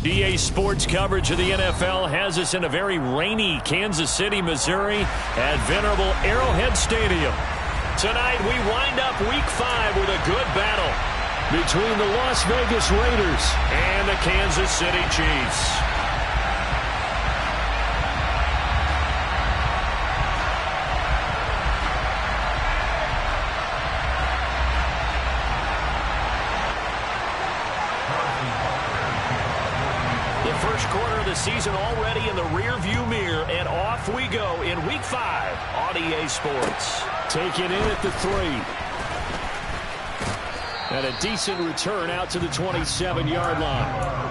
EA Sports coverage of the NFL has us in a very rainy Kansas City, Missouri at venerable Arrowhead Stadium. Tonight we wind up Week 5 with a good battle between the Las Vegas Raiders and the Kansas City Chiefs. First quarter of the season already in the rear-view mirror, and off we go in Week 5 on EA Sports. Take it in at the 3. And a decent return out to the 27-yard line.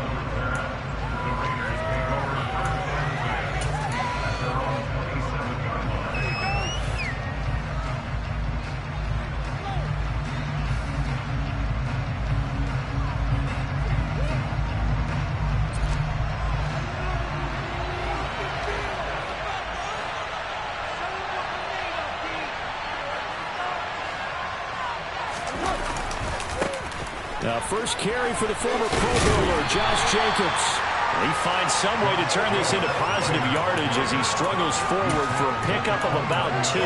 First carry for the former Pro Bowler, Josh Jacobs. He finds some way to turn this into positive yardage as he struggles forward for a pickup of about 2.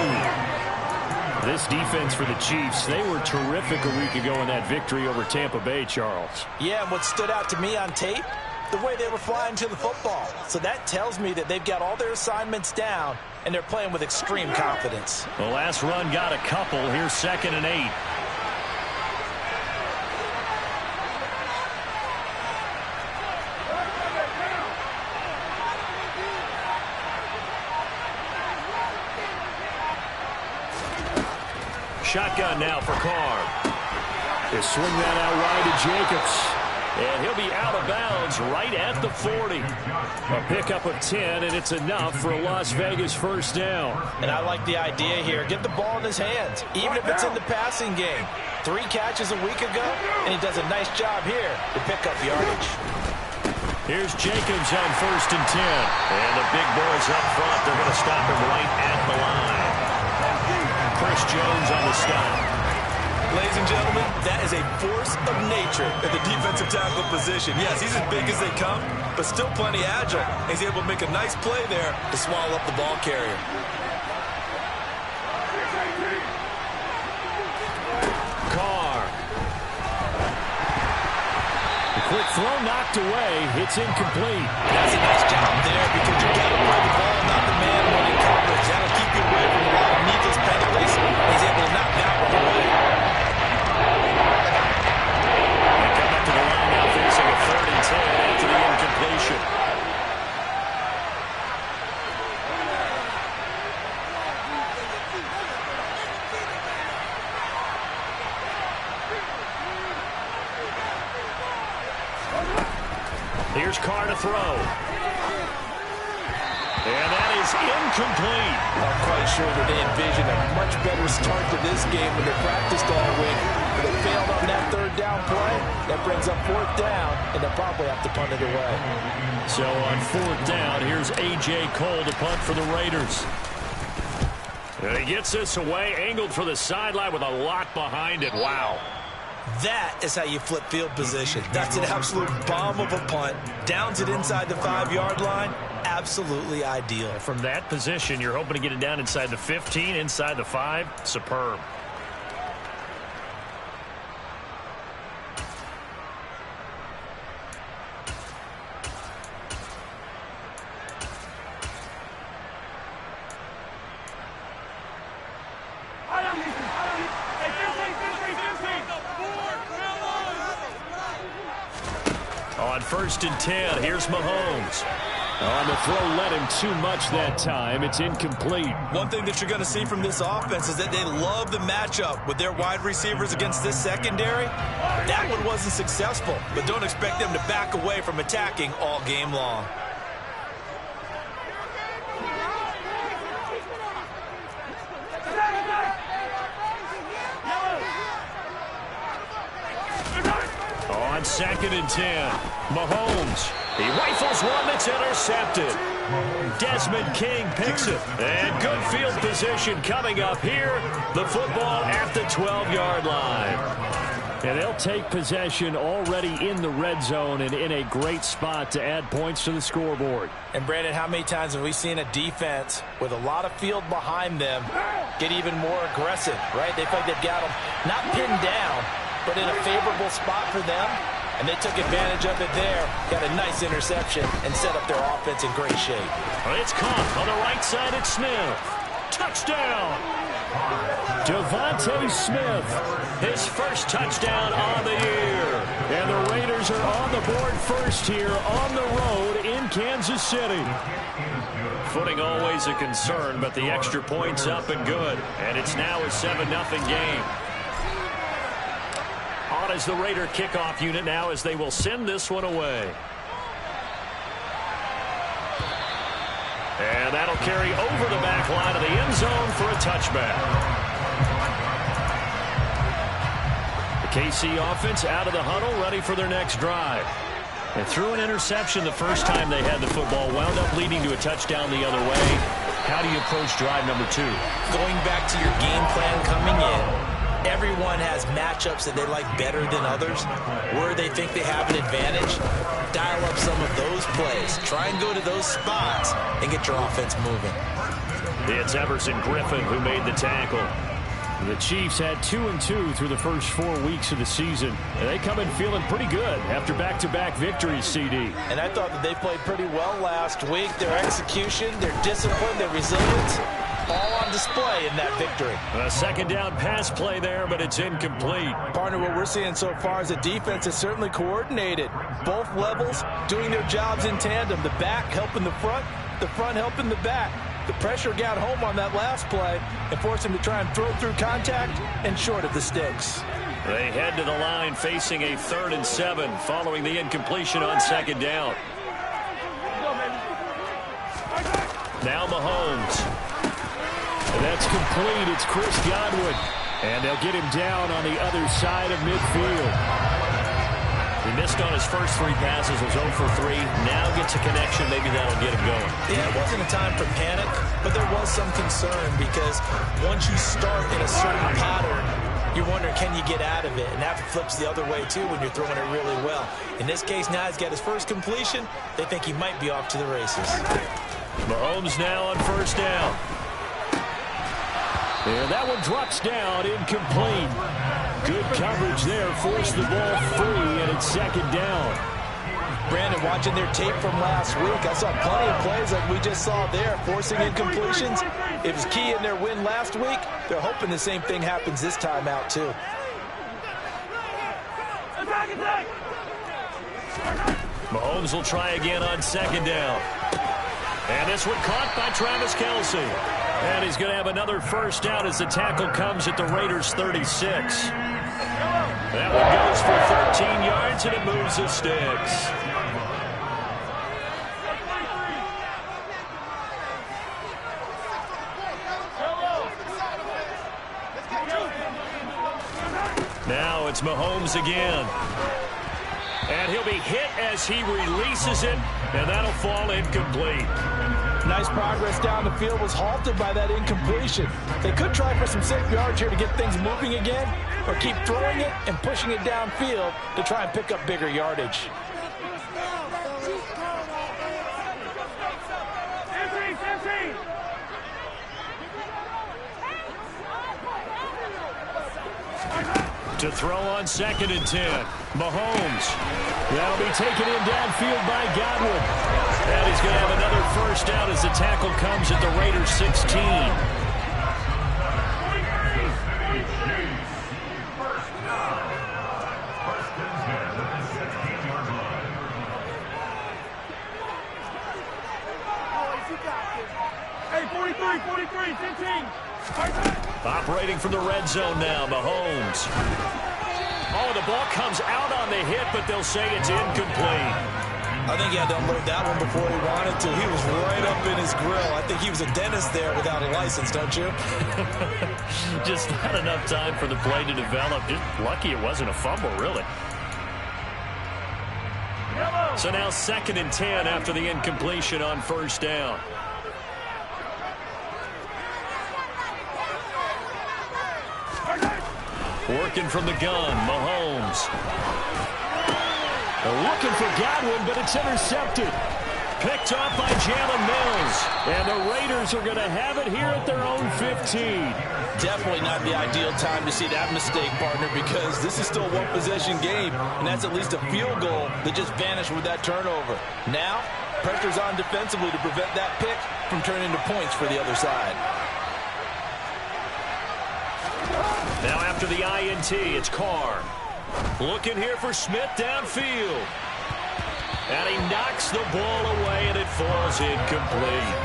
This defense for the Chiefs, they were terrific a week ago in that victory over Tampa Bay, Charles. Yeah, and what stood out to me on tape, the way they were flying to the football. So that tells me that they've got all their assignments down, and they're playing with extreme confidence. The last run got a couple. Here's 2nd and 8. Shotgun now for Carr. They swing that out wide to Jacobs. And he'll be out of bounds right at the 40. A pickup of 10, and it's enough for a Las Vegas first down. And I like the idea here. Get the ball in his hands, even if it's in the passing game. 3 catches a week ago, and he does a nice job here to pick up yardage. Here's Jacobs on 1st and 10. And the big boys up front, they're going to stop him right at the line. Chris Jones on the stop. Ladies and gentlemen, that is a force of nature at the defensive tackle position. Yes, he's as big as they come, but still plenty agile. He's able to make a nice play there to swallow up the ball carrier. Carr. The quick throw knocked away. It's incomplete. That's a nice job there because you got to play the ball, not the man running coverage. That'll keep you away from a lot of needless penalties. He's able to knock that one away. They come up to the line now facing a 3rd and 10 after the incompletion. Here's Carr to throw. And that is incomplete. I'm quite sure that they envisioned a much better start to this game when they practiced all week. But they failed on that 3rd down play. That brings up 4th down, and they'll probably have to punt it away. So on 4th down, here's A.J. Cole to punt for the Raiders. And he gets this away, angled for the sideline with a lot behind it. Wow. That is how you flip field position. That's an absolute bomb of a punt. Downs it inside the 5-yard line. Absolutely ideal. From that position, you're hoping to get it down inside the 15, inside the 5. Superb. On 1st and 10, here's Mahomes. On the throw, led him too much that time. It's incomplete. One thing that you're going to see from this offense is that they love the matchup with their wide receivers against this secondary. That one wasn't successful, but don't expect them to back away from attacking all game long. On 2nd and 10, Mahomes. He rifles one that's intercepted. Desmond King picks it. And good field position coming up here. The football at the 12-yard line. And they'll take possession already in the red zone and in a great spot to add points to the scoreboard. And, Brandon, how many times have we seen a defense with a lot of field behind them get even more aggressive, right? They feel like they've got them not pinned down, but in a favorable spot for them. And they took advantage of it there, got a nice interception, and set up their offense in great shape. It's caught on the right side at Smith. Touchdown! Devontae Smith, his first touchdown on the year. And the Raiders are on the board first here on the road in Kansas City. Footing always a concern, but the extra point's up and good. And it's now a 7-0 game. On is the Raider kickoff unit now as they will send this one away. And that'll carry over the back line of the end zone for a touchback. The KC offense out of the huddle, ready for their next drive. They threw an interception the first time they had the football, wound up leading to a touchdown the other way. How do you approach drive number 2? Going back to your game plan coming in, everyone has matchups that they like better than others, where they think they have an advantage. Dial up some of those plays. Try and go to those spots and get your offense moving. It's Everson Griffin who made the tackle. The Chiefs had 2-2 through the first 4 weeks of the season. And they come in feeling pretty good after back-to-back victories, CD. And I thought that they played pretty well last week. Their execution, their discipline, their resilience, all on display in that victory. A second down pass play there, but it's incomplete. Partner, what we're seeing so far is the defense is certainly coordinated. Both levels doing their jobs in tandem. The back helping the front helping the back. The pressure got home on that last play and forced him to try and throw through contact and short of the sticks. They head to the line facing a 3rd and 7 following the incompletion on second down. Now Mahomes. And that's complete. It's Chris Godwin. And they'll get him down on the other side of midfield. He missed on his first 3 passes, was 0 for 3. Now gets a connection. Maybe that'll get him going. Yeah, it wasn't a time for panic, but there was some concern because once you start in a certain pattern, you're wondering, can you get out of it? And that flips the other way, too, when you're throwing it really well. In this case, now he's got his first completion. They think he might be off to the races. Mahomes now on first down. And that one drops down, incomplete. Good coverage there, forced the ball free, and it's second down. Brandon, watching their tape from last week, I saw plenty of plays like we just saw there, forcing incompletions. It was key in their win last week. They're hoping the same thing happens this time out, too. Mahomes will try again on second down. And this one caught by Travis Kelce. And he's going to have another first down as the tackle comes at the Raiders' 36. That one goes for 13 yards, and it moves the sticks. Now it's Mahomes again. And he'll be hit as he releases it, and that'll fall incomplete. Nice progress down the field, was halted by that incompletion. They could try for some safe yards here to get things moving again, or keep throwing it and pushing it downfield to try and pick up bigger yardage. To throw on 2nd and 10. Mahomes. That'll be taken in downfield by Godwin. And he's going to have another first down as the tackle comes at the Raiders' 16. Hey, 43, 15. Operating from the red zone now, Mahomes. Oh, the ball comes out on the hit, but they'll say it's incomplete. I think he had to unload that one before he wanted to. He was right up in his grill. I think he was a dentist there without a license, don't you? Just not enough time for the play to develop. Just lucky it wasn't a fumble, really. So now 2nd and 10 after the incompletion on first down. Working from the gun, Mahomes. Looking for Godwin, but it's intercepted. Picked off by Jalen Mills. And the Raiders are going to have it here at their own 15. Definitely not the ideal time to see that mistake, partner, because this is still a one-possession game, and that's at least a field goal that just vanished with that turnover. Now, pressure's on defensively to prevent that pick from turning into points for the other side. Now after the INT, it's Carr. Looking here for Smith downfield. And he knocks the ball away, and it falls incomplete.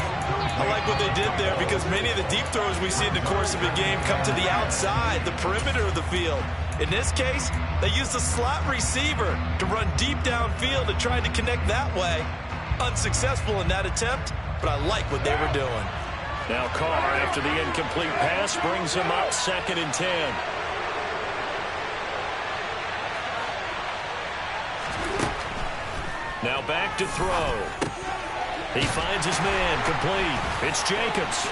I like what they did there because many of the deep throws we see in the course of a game come to the outside, the perimeter of the field. In this case, they used a slot receiver to run deep downfield and tried to connect that way. Unsuccessful in that attempt, but I like what they were doing. Now Carr, after the incomplete pass, brings him up 2nd and 10. Now back to throw. He finds his man, complete. It's Jacobs.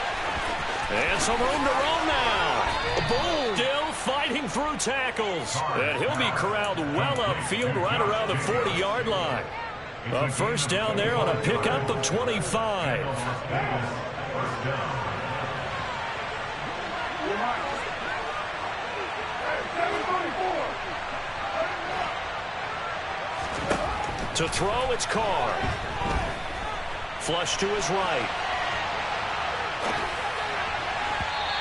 And some room to roam now. Boom! Still fighting through tackles. And he'll be corralled well upfield right around the 40-yard line. A first down there on a pickup of 25. To throw, it's Carr. Flush to his right.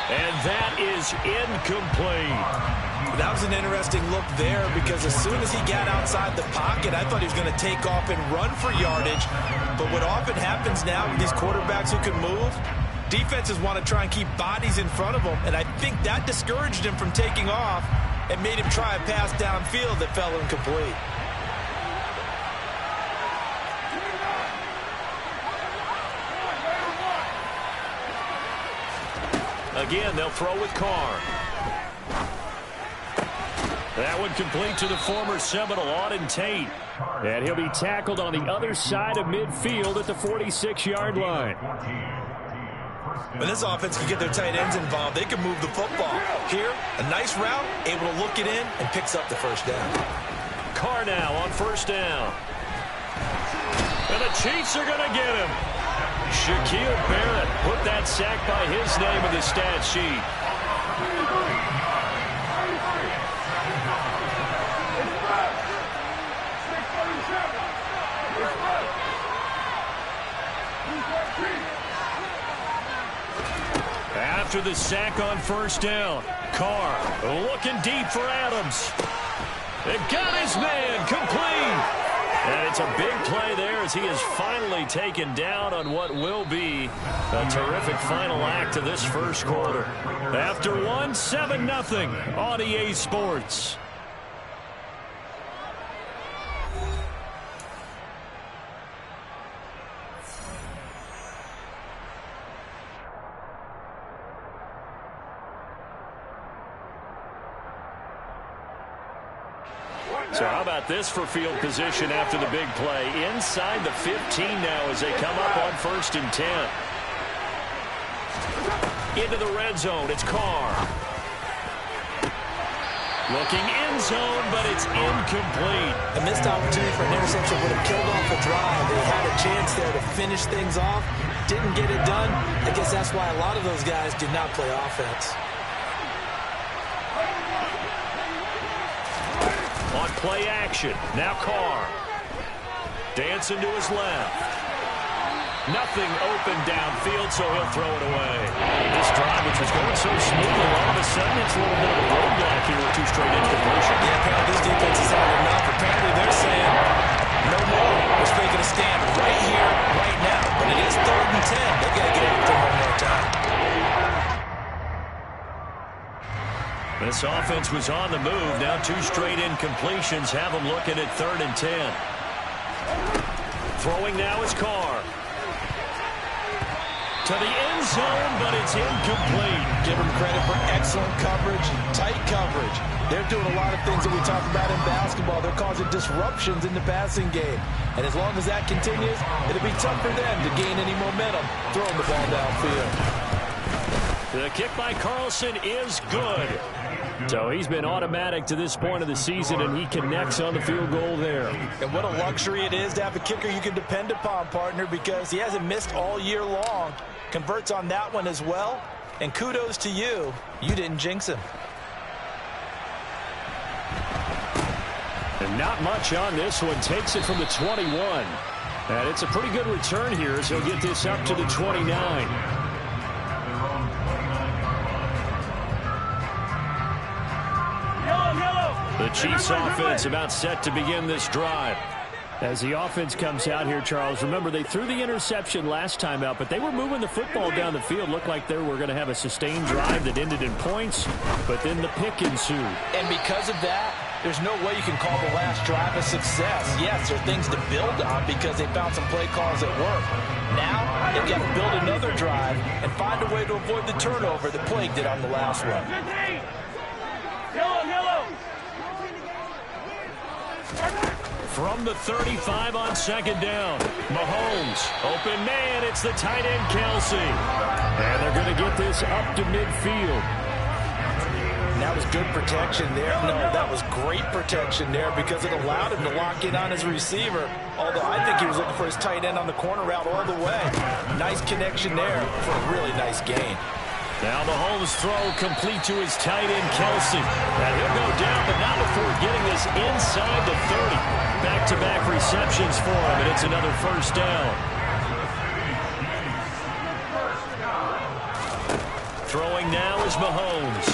And that is incomplete. That was an interesting look there because as soon as he got outside the pocket, I thought he was going to take off and run for yardage. But what often happens now with these quarterbacks who can move, defenses want to try and keep bodies in front of them, and I think that discouraged him from taking off and made him try a pass downfield that fell incomplete. Again, they'll throw with Carr. That one complete to the former Seminole, Auden Tate. And he'll be tackled on the other side of midfield at the 46-yard line. When this offense can get their tight ends involved, they can move the football. Here, a nice route, able to look it in, and picks up the first down. Carr now on first down. And the Chiefs are going to get him. Shaquille Barrett put that sack by his name in the stat sheet. After the sack on first down, Carr looking deep for Adams. They've got his man complete. And it's a big play there as he is finally taken down on what will be a terrific final act of this first quarter. After one, 7-0 on EA Sports. So how about this for field position after the big play? Inside the 15 now as they come up on 1st and 10. Into the red zone, it's Carr. Looking end zone, but it's incomplete. A missed opportunity for an interception would have killed off a drive. They had a chance there to finish things off. Didn't get it done. I guess that's why a lot of those guys did not play offense. On play action, now Carr. Dancing to his left. Nothing open downfield, so he'll throw it away. This drive, which was going so smoothly, all of a sudden it's a little bit of a roadblock here with 2 straight incompletions. Yeah, apparently this defense has had enough. Apparently they're saying, no more. We're making a stand right here, right now. But it is 3rd and 10. They've got to get after one more time. This offense was on the move. Now 2 straight incompletions have them looking at 3rd and 10. Throwing now is Carr. To the end zone, but it's incomplete. Give them credit for excellent coverage, tight coverage. They're doing a lot of things that we talk about in basketball. They're causing disruptions in the passing game. And as long as that continues, it'll be tough for them to gain any momentum throwing the ball downfield. The kick by Carlson is good. So he's been automatic to this point of the season, and he connects on the field goal there. And what a luxury it is to have a kicker you can depend upon, partner, because he hasn't missed all year long. Converts on that one as well. And kudos to you. You didn't jinx him. And not much on this one. Takes it from the 21. And it's a pretty good return here as he'll get this up to the 29. The Chiefs offense about set to begin this drive. As the offense comes out here, Charles, remember they threw the interception last time out, but they were moving the football down the field. Looked like they were going to have a sustained drive that ended in points, but then the pick ensued. And because of that, there's no way you can call the last drive a success. Yes, there are things to build on because they found some play calls that work. Now, they've got to build another drive and find a way to avoid the turnover that plagued it on the last one. From the 35 on second down, Mahomes, open man, it's the tight end Kelce. And they're going to get this up to midfield. That was good protection there. No, that was great protection there because it allowed him to lock in on his receiver. Although I think he was looking for his tight end on the corner route all the way. Nice connection there for a really nice gain. Now Mahomes' throw complete to his tight end Kelce. And he'll go down, but not before getting this inside the 30. Back-to-back receptions for him, and it's another first down. Throwing now is Mahomes.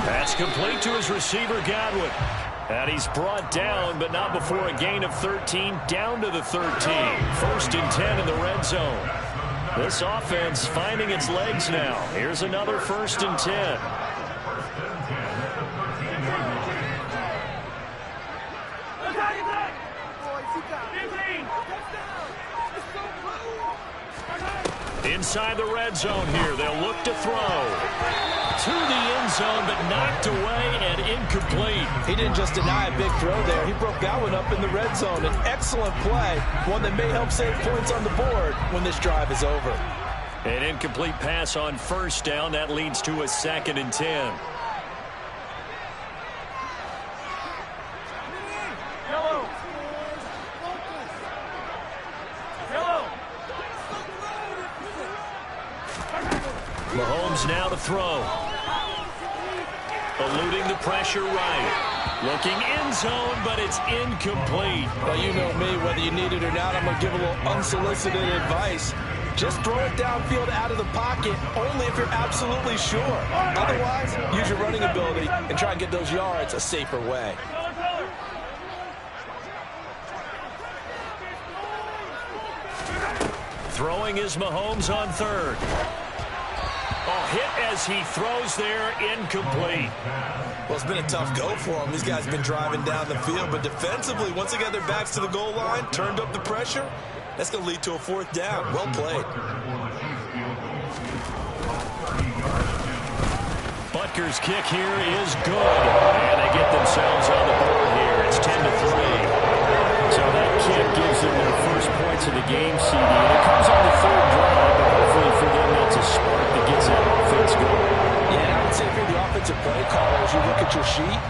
That's complete to his receiver, Godwin. And he's brought down, but not before a gain of 13, down to the 13. First and 10 in the red zone. This offense finding its legs now. Here's another first and 10. Inside the red zone here, they'll look to throw. To the end zone, but knocked away and incomplete. He didn't just deny a big throw there. He broke that one up in the red zone. An excellent play, one that may help save points on the board when this drive is over. An incomplete pass on first down. That leads to a second and 10. Mahomes now to throw. Eluding the pressure right. Looking end zone, but it's incomplete. Well, you know me, whether you need it or not, I'm going to give a little unsolicited advice. Just throw it downfield out of the pocket, only if you're absolutely sure. Otherwise, use your running ability and try and get those yards a safer way. Throwing is Mahomes on third. Hit as he throws there, incomplete. Well, it's been a tough go for him. These guys have been driving down the field, but defensively, once they got their backs to the goal line, turned up the pressure, that's going to lead to a fourth down. Well played. Butker's kick here is good. And they get themselves on the board here. It's 10-3. So that kick gives them their first points of the game, CD. And it comes on the third drive, but hopefully for them that's a spark that gets that offense going. Yeah, and I would say if you're the offensive play caller, as you look at your sheet,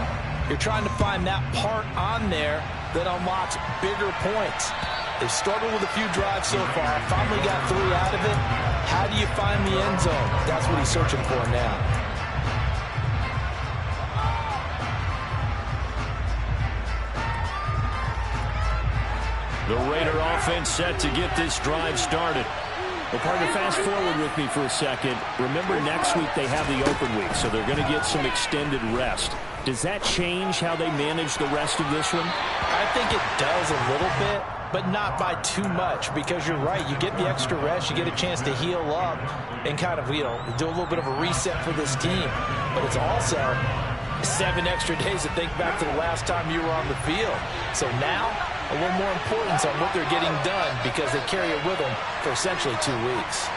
you're trying to find that part on there that unlocks bigger points. They've struggled with a few drives so far. Finally got 3 out of it. How do you find the end zone? That's what he's searching for now. The Raider offense set to get this drive started. Well, partner, fast forward with me for a second. Remember, next week they have the open week, so they're going to get some extended rest. Does that change how they manage the rest of this one? I think it does a little bit, but not by too much, because you're right. You get the extra rest, you get a chance to heal up and kind of, do a little bit of a reset for this team. But it's also 7 extra days to think back to the last time you were on the field. So now, a little more importance on what they're getting done because they carry it with them for essentially 2 weeks.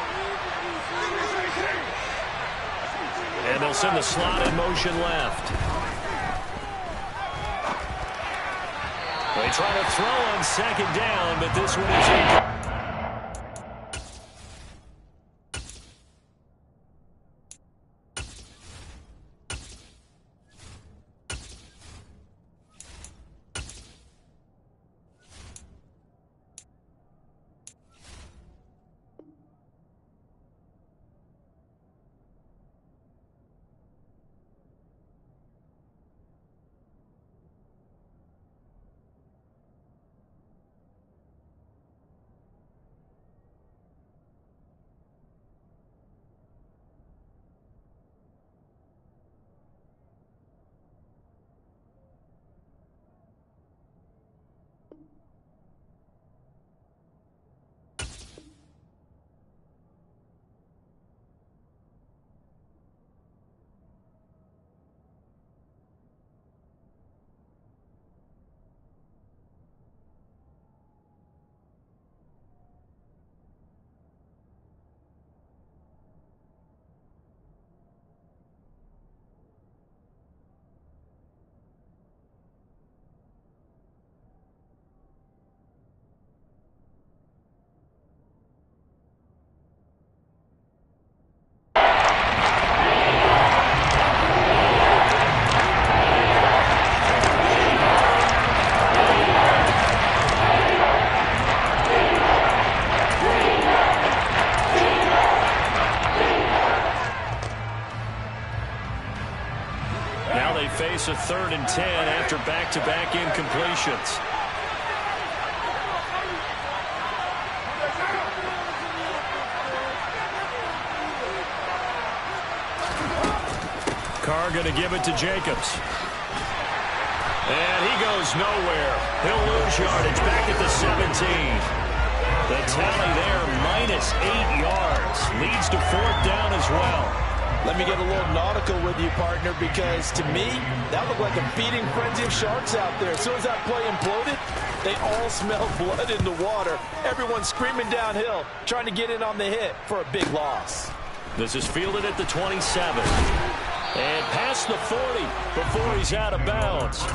And they'll send the slot in motion left. They try to throw on second down, but this one is incomplete. face a 3rd and 10 after back-to-back incompletions. Carr going to give it to Jacobs. And he goes nowhere. He'll lose yardage back at the 17. The tally there, -8 yards. Leads to 4th down as well. Let me get a little nautical with you, partner, because to me, that looked like a feeding frenzy of sharks out there. As soon as that play imploded, they all smelled blood in the water. Everyone screaming downhill, trying to get in on the hit for a big loss. This is fielded at the 27. And past the 40 before he's out of bounds.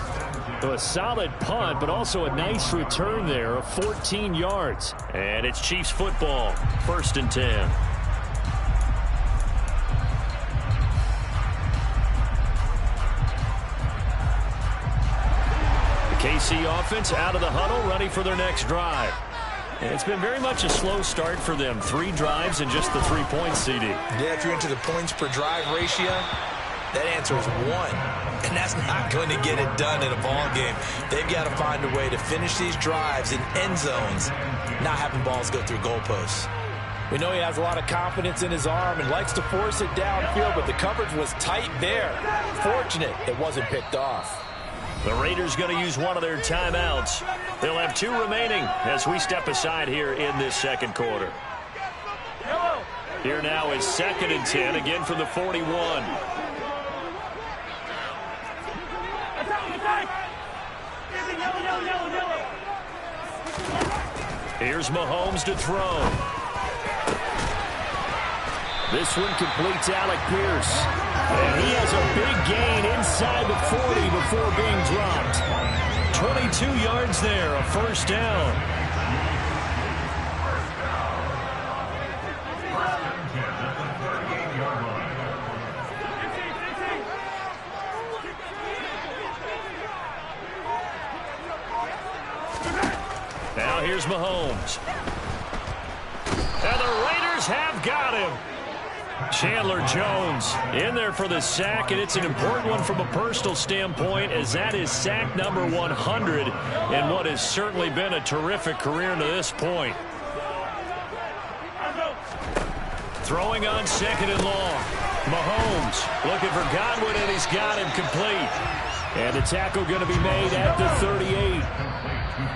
So a solid punt, but also a nice return there of 14 yards. And it's Chiefs football, 1st and 10. The KC offense out of the huddle, ready for their next drive. And it's been very much a slow start for them. 3 drives and just the 3 points, CD. Yeah, if you're into the points per drive ratio, that answer is 1. And that's not going to get it done in a ball game. They've got to find a way to finish these drives in end zones, not having balls go through goalposts. We know he has a lot of confidence in his arm and likes to force it downfield, but the coverage was tight there. Fortunate it wasn't picked off. The Raiders going to use one of their timeouts. They'll have 2 remaining as we step aside here in this 2nd quarter. Here now is 2nd and 10, again from the 41. Here's Mahomes to throw. This one completes Alec Pierce. And he has a big gain inside the 40 before being dropped. 22 yards there, a 1st down. Now here's Mahomes. And the Raiders have got him. Chandler Jones in there for the sack, and it's an important one from a personal standpoint, as that is sack number 100 in what has certainly been a terrific career to this point. Throwing on 2nd and long. Mahomes looking for Godwin, and he's got him complete. And the tackle going to be made at the 38.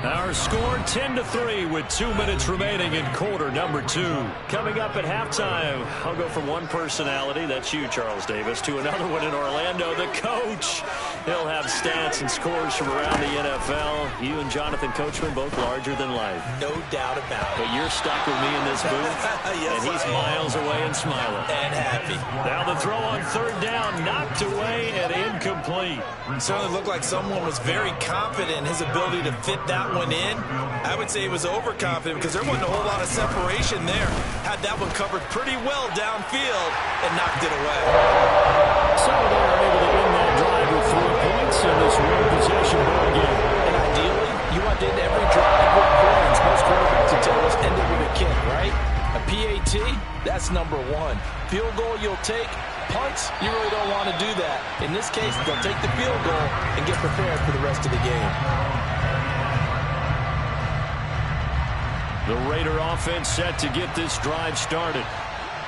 Our score 10-3 with 2 minutes remaining in quarter number 2. Coming up at halftime, I'll go from one personality, that's you, Charles Davis, to another one in Orlando, the coach. He'll have stats and scores from around the NFL. You and Jonathan Coachman both larger than life. No doubt about it. But you're stuck with me in this booth, yes, and he's miles away and smiling. And happy. Now the throw on 3rd down, knocked away and incomplete. It certainly looked like someone was very confident in his ability to fit that one in. I would say he was overconfident because there wasn't a whole lot of separation there. Had that one covered pretty well downfield and knocked it away. So they are able to end that drive with 3 points in this one possession ball game. And ideally, you want to end every drive with points. Most quarterbacks would tell us ended with a kick, right? A PAT, that's number 1. Field goal you'll take. Punts, you really don't want to do that. In this case, they'll take the field goal and get prepared for the rest of the game. The Raider offense set to get this drive started.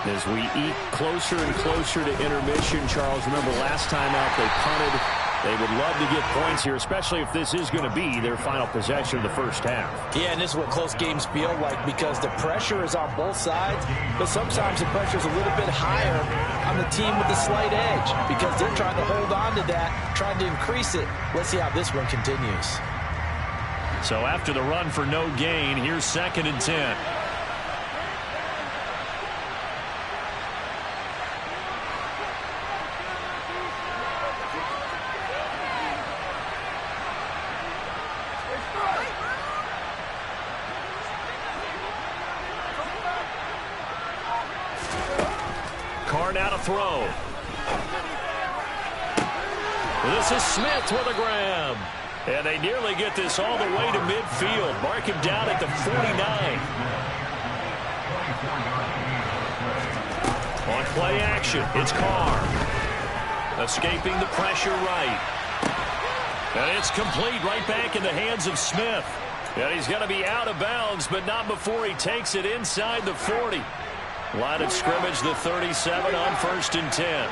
As we eat closer and closer to intermission, Charles, remember last time out they punted. They would love to get points here, especially if this is going to be their final possession of the first half. Yeah, and this is what close games feel like because the pressure is on both sides, but sometimes the pressure is a little bit higher on the team with the slight edge because they're trying to hold on to that, trying to increase it. Let's see how this one continues. So after the run for no gain, here's 2nd and 10. Carr now to throw. This is Smith with a grab. And they nearly get this all the way to midfield. Mark him down at the 49. On play action, it's Carr. Escaping the pressure right. And it's complete right back in the hands of Smith. And he's going to be out of bounds, but not before he takes it inside the 40. Line of scrimmage, the 37 on 1st and 10.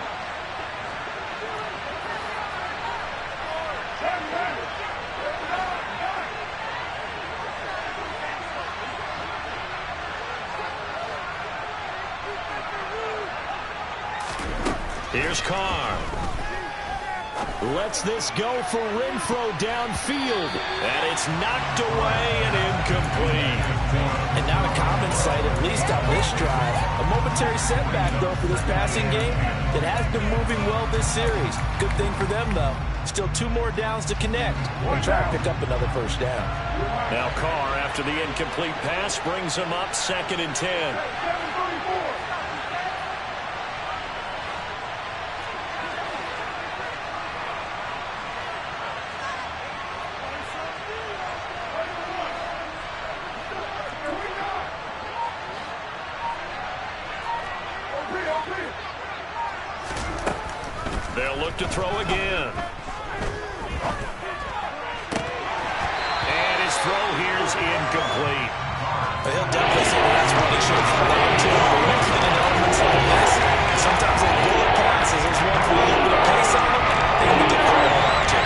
Here's Carr. Lets this go for Renfrow downfield. And it's knocked away and incomplete. And not a common sight, at least on this drive. A momentary setback, though, for this passing game that has been moving well this series. Good thing for them, though. Still 2 more downs to connect. We'll try to pick up another first down. Now Carr, after the incomplete pass, brings him up 2nd and 10. They'll look to throw again. And his throw here is incomplete. He'll definitely say that's what he should have held on to. The way in elements like this, sometimes they bullet passes. There's ones with a little bit of pace on them. They can be difficult to hold on to.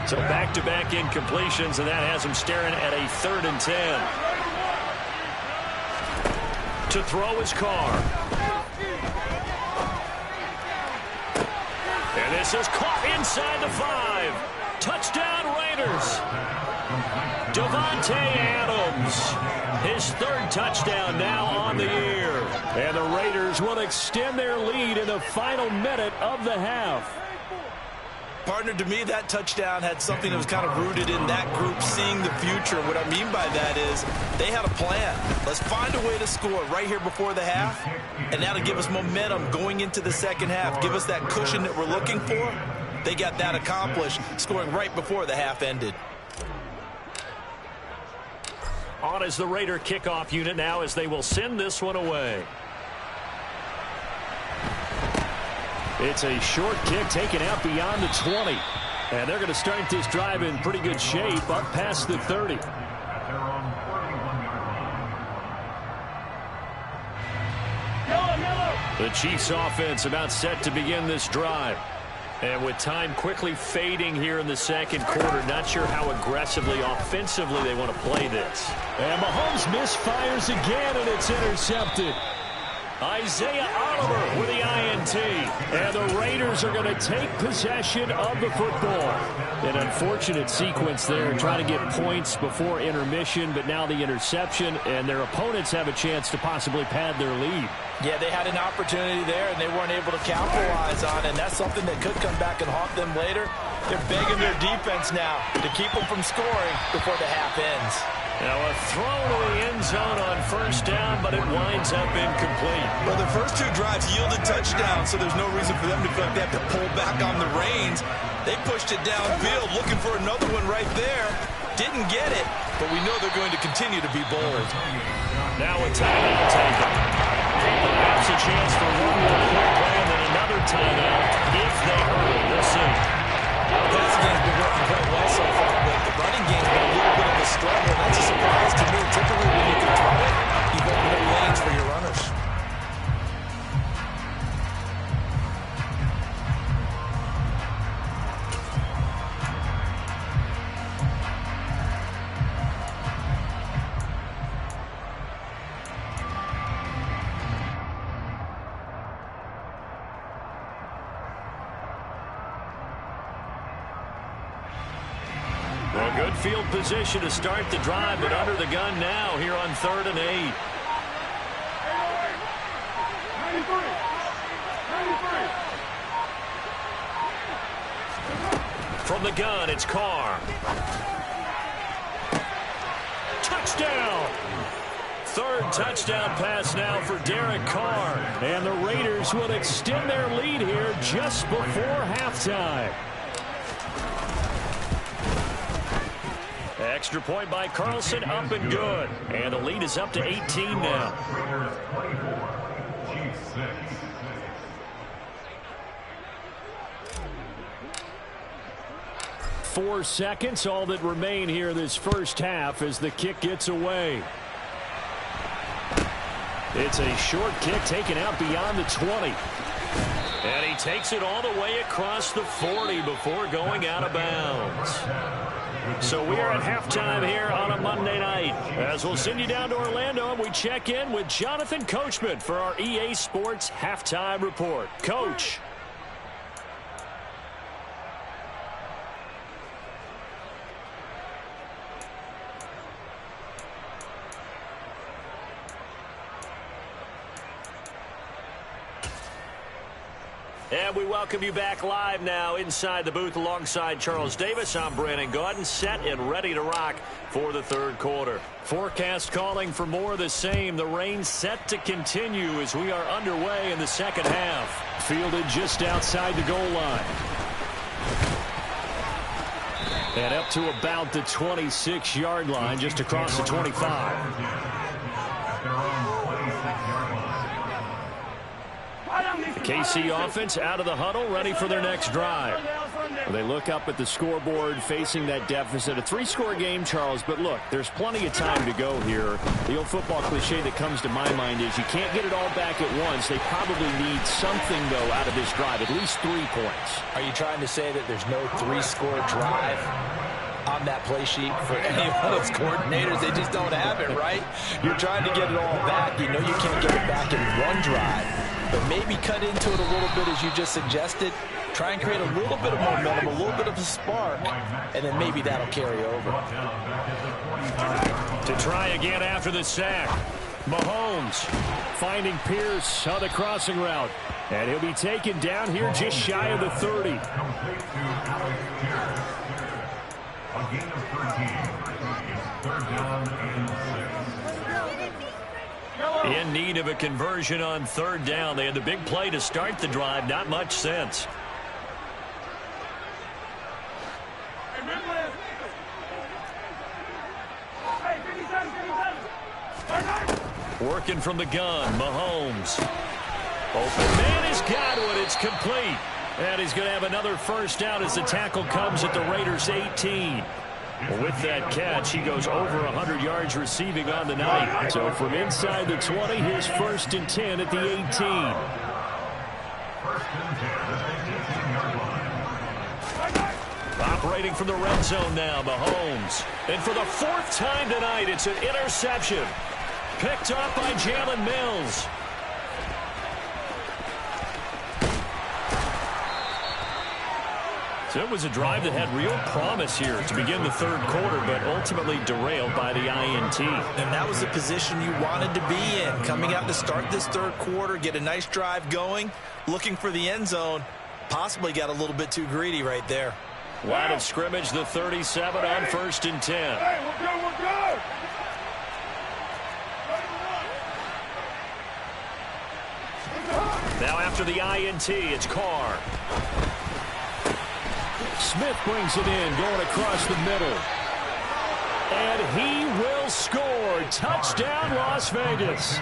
So back-to-back incompletions, and that has him staring at a 3rd and 10. To throw his Carr. And this is caught inside the 5. Touchdown Raiders. Davante Adams. His 3rd touchdown now on the year. And the Raiders will extend their lead in the final minute of the half. Partner, to me, that touchdown had something that was kind of rooted in that group seeing the future. What I mean by that is they had a plan. Let's find a way to score right here before the half, and that'll give us momentum going into the second half, give us that cushion that we're looking for. They got that accomplished, scoring right before the half ended. On is the Raider kickoff unit now as they will send this one away. It's a short kick taken out beyond the 20. And they're going to start this drive in pretty good shape up past the 30. The Chiefs offense about set to begin this drive. And with time quickly fading here in the second quarter, not sure how aggressively, offensively they want to play this. And Mahomes misfires again, and it's intercepted. Isaiah Oliver with the INT. And the Raiders are going to take possession of the football. An unfortunate sequence there, trying to get points before intermission, but now the interception, and their opponents have a chance to possibly pad their lead. Yeah, they had an opportunity there, and they weren't able to capitalize on it, and that's something that could come back and haunt them later. They're begging their defense now to keep them from scoring before the half ends. Now a throw to the end zone on first down, but it winds up incomplete. Well, the first 2 drives yielded touchdowns, so there's no reason for them to feel like they have to pull back on the reins. They pushed it downfield, looking for another one right there. Didn't get it, but we know they're going to continue to be bold. Now a timeout taken. Perhaps a chance for one more quick play and then another timeout if they hurry. We'll see. The passing game's been working quite well so far, but the running game's been a little bit of a struggle. That's a surprise to me. Typically, when you can throw it, you've opened up lanes for your runners. A good field position to start the drive, but under the gun now here on 3rd and 8. 93. From the gun, it's Carr. Touchdown! Third touchdown pass now for Derek Carr. And the Raiders will extend their lead here just before halftime. Extra point by Carlson, up and good. And the lead is up to 18 now. 4 seconds, all that remain here this first half as the kick gets away. It's a short kick taken out beyond the 20. And he takes it all the way across the 40 before going out of bounds. So we are at halftime here on a Monday night. As we'll send you down to Orlando, and we check in with Jonathan Coachman for our EA Sports Halftime Report. Coach. And we welcome you back live now inside the booth alongside Charles Davis. I'm Brandon Gaudin, set and ready to rock for the third quarter. Forecast calling for more of the same. The rain set to continue as we are underway in the second half. Fielded just outside the goal line. And up to about the 26-yard line, just across the 25. The KC offense out of the huddle, ready for their next drive. They look up at the scoreboard, facing that deficit. A 3-score game, Charles, but look, there's plenty of time to go here. The old football cliche that comes to my mind is you can't get it all back at once. They probably need something, though, out of this drive, at least 3 points. Are you trying to say that there's no 3-score drive on that play sheet for any of those coordinators? They just don't have it, right? You're trying to get it all back. You know you can't get it back in one drive. But maybe cut into it a little bit, as you just suggested. Try and create a little bit of momentum, a little bit of a spark, and then maybe that'll carry over. To try again after the sack. Mahomes finding Pierce on the crossing route. And he'll be taken down here just shy of the 30. In need of a conversion on third down. They had the big play to start the drive. Not much sense. Working from the gun, Mahomes. Open man has got one. It's complete. And he's going to have another first down as the tackle comes at the Raiders' 18. Well, with that catch, he goes over 100 yards receiving on the night. So from inside the 20, here's 1st and 10 at the 18. Operating from the red zone now, Mahomes. And for the 4th time tonight, it's an interception. Picked off by Jalen Mills. So it was a drive that had real promise here to begin the third quarter, but ultimately derailed by the INT. And that was the position you wanted to be in. Coming out to start this third quarter, get a nice drive going, looking for the end zone. Possibly got a little bit too greedy right there. Line of scrimmage, the 37 on 1st and 10. Hey, we're good, we're good. Now after the INT, it's Carr. Smith brings it in, going across the middle. And he will score. Touchdown, Las Vegas.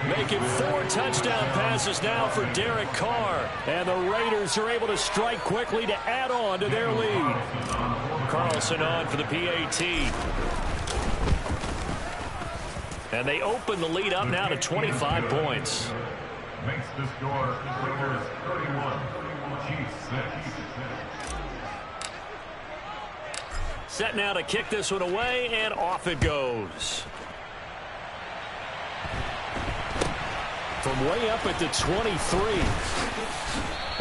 Making 4 touchdown passes now for Derek Carr. And the Raiders are able to strike quickly to add on to their lead. Carlson on for the PAT. And they open the lead up now to 25 points. Makes the score Raiders 31, Chiefs 6. Set now to kick this one away, and off it goes. From way up at the 23.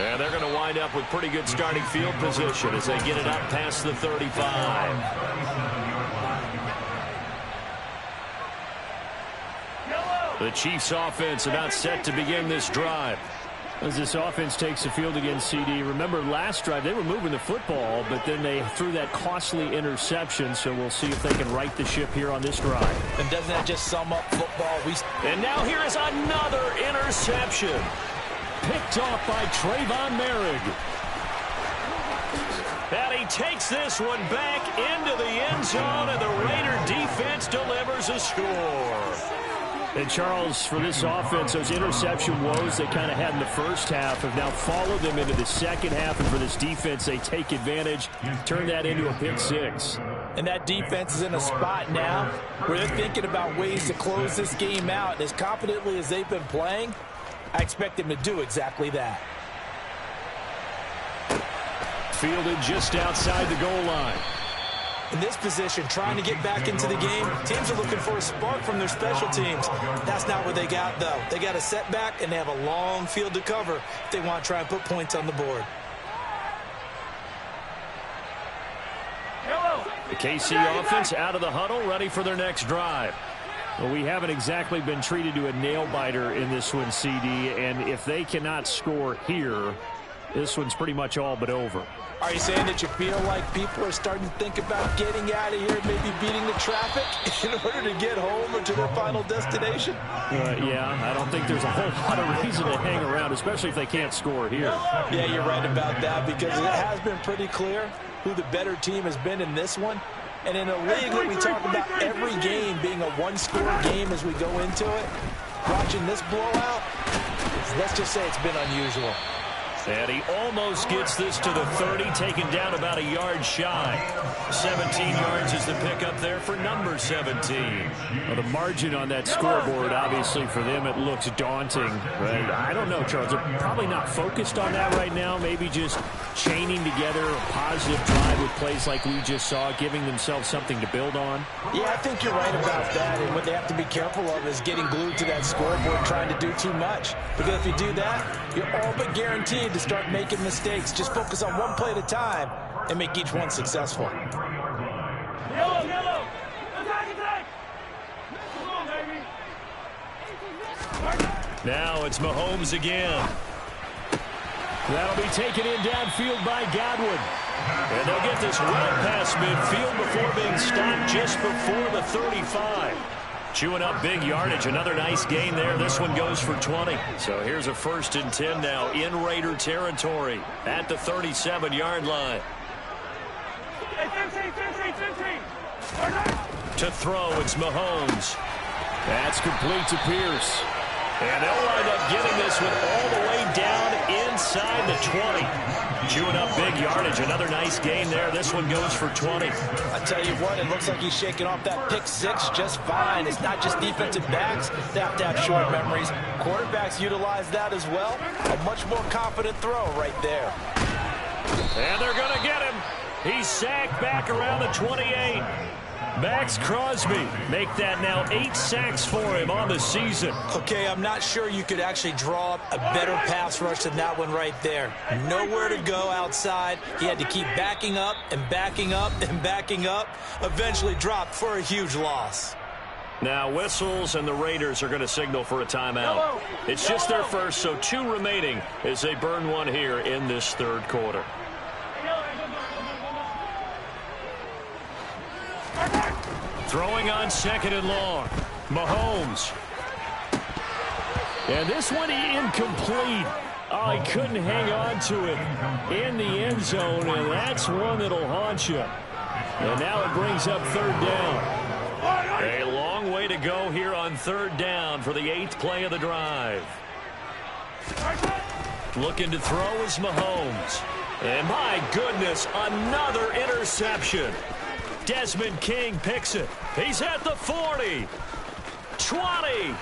And they're going to wind up with pretty good starting field position as they get it up past the 35. The Chiefs offense about set to begin this drive. As this offense takes the field against CD, remember last drive they were moving the football, but then they threw that costly interception, so we'll see if they can right the ship here on this drive. And doesn't that just sum up football? And now here is another interception. Picked off by Trayvon Merrick. And he takes this one back into the end zone, and the Raider defense delivers a score. And Charles, for this offense, those interception woes they kind of had in the first half have now followed them into the second half. And for this defense, they take advantage, turn that into a pick six. And that defense is in a spot now where they're thinking about ways to close this game out. And as confidently as they've been playing, I expect them to do exactly that. Fielded just outside the goal line. In this position, trying to get back into the game, teams are looking for a spark from their special teams. That's not what they got, though. They got a setback, and they have a long field to cover if they want to try and put points on the board. The KC offense out of the huddle, ready for their next drive. Well, we haven't exactly been treated to a nail-biter in this one, CD, and if they cannot score here, this one's pretty much all but over. Are you saying that you feel like people are starting to think about getting out of here, maybe beating the traffic in order to get home or to their final destination? Yeah, I don't think there's a whole lot of reason to hang around, especially if they can't score here. Yeah, you're right about that, because it has been pretty clear who the better team has been in this one. And in a league where we talk about every game being a one-score game as we go into it, watching this blowout, let's just say it's been unusual. And he almost gets this to the 30, taken down about a yard shy. 17 yards is the pickup there for number 17. Well, the margin on that scoreboard, obviously for them, it looks daunting. But I don't know, Charles. They're probably not focused on that right now. Maybe just chaining together a positive drive with plays like we just saw, giving themselves something to build on. Yeah, I think you're right about that. And what they have to be careful of is getting glued to that scoreboard, trying to do too much. Because if you do that, you're all but guaranteed to start making mistakes. Just focus on one play at a time and make each one successful. Yellow, yellow. Attack. Come on, baby. Now it's Mahomes again. That'll be taken in downfield by Godwin. And they'll get this well past midfield before being stopped just before the 35. Chewing up big yardage. Another nice gain there. This one goes for 20. So here's a 1st and 10 now in Raider territory at the 37-yard line. To throw, it's Mahomes. That's complete to Pierce. And they'll wind up getting this one all the way down inside the 20. Chewing up big yardage. Another nice gain there. This one goes for 20. I tell you what, it looks like he's shaking off that pick six just fine. It's not just defensive backs that have to have short memories. Quarterbacks utilize that as well. A much more confident throw right there. And they're going to get him. He's sacked back around the 28. Max Crosby make that now 8 sacks for him on the season. Okay, I'm not sure you could actually draw up a better pass rush than that one right there. Nowhere to go outside. He had to keep backing up and backing up and backing up. Eventually dropped for a huge loss. Now whistles, and the Raiders are going to signal for a timeout. It's just their first, so 2 remaining as they burn one here in this 3rd quarter. Throwing on 2nd and long. Mahomes. And this one incomplete. Oh, he couldn't hang on to it in the end zone, and that's one that'll haunt you. And now it brings up 3rd down. A long way to go here on 3rd down for the 8th play of the drive. Looking to throw is Mahomes. And my goodness, another interception. Desmond King picks it. He's at the 40. 20.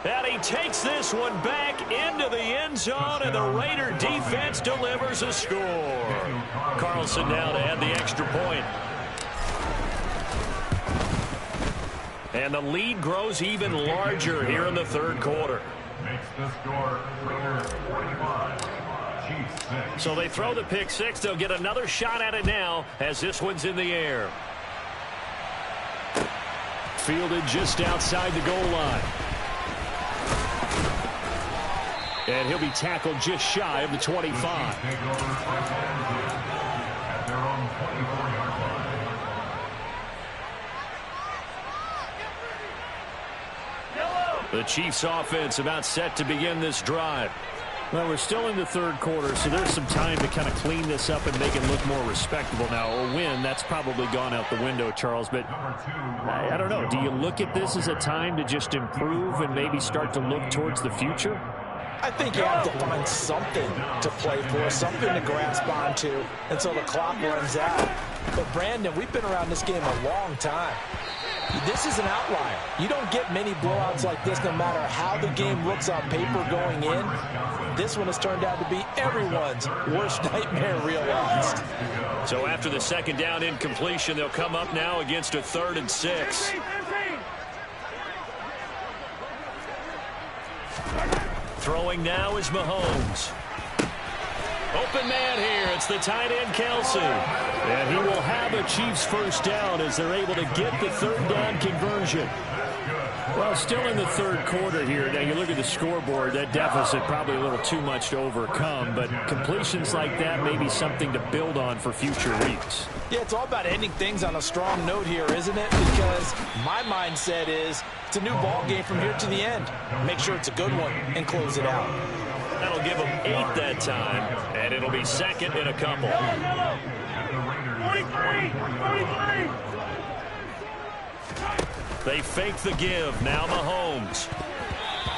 And he takes this one back into the end zone, and the Raider defense delivers a score. Carlson now to add the extra point. And the lead grows even larger here in the 3rd quarter. Makes the score Raiders 45. So they throw the pick six. They'll get another shot at it now as this one's in the air. Fielded just outside the goal line. And he'll be tackled just shy of the 25. Take over first and 10 at their own 24-yard line. The Chiefs offense about set to begin this drive. Well, we're still in the third quarter, so there's some time to kind of clean this up and make it look more respectable now. A win, that's probably gone out the window, Charles, but I don't know. Do you look at this as a time to just improve and maybe start to look towards the future? I think you have to find something to play for, something to grasp onto until the clock runs out. But, Brandon, we've been around this game a long time. This is an outlier. You don't get many blowouts like this no matter how the game looks on paper going in. This one has turned out to be everyone's worst nightmare realized. So after the second down incompletion, they'll come up now against a 3rd and 6. Throwing now is Mahomes. Open man here. It's the tight end, Kelsey. And he will have a Chiefs first down as they're able to get the 3rd down conversion. Well, still in the third quarter here. Now, you look at the scoreboard, that deficit probably a little too much to overcome, but completions like that may be something to build on for future weeks. Yeah, it's all about ending things on a strong note here, isn't it? Because my mindset is it's a new ball game from here to the end. Make sure it's a good one and close it out. That'll give them 8 that time, and it'll be second and a couple. 43! They fake the give. Now Mahomes.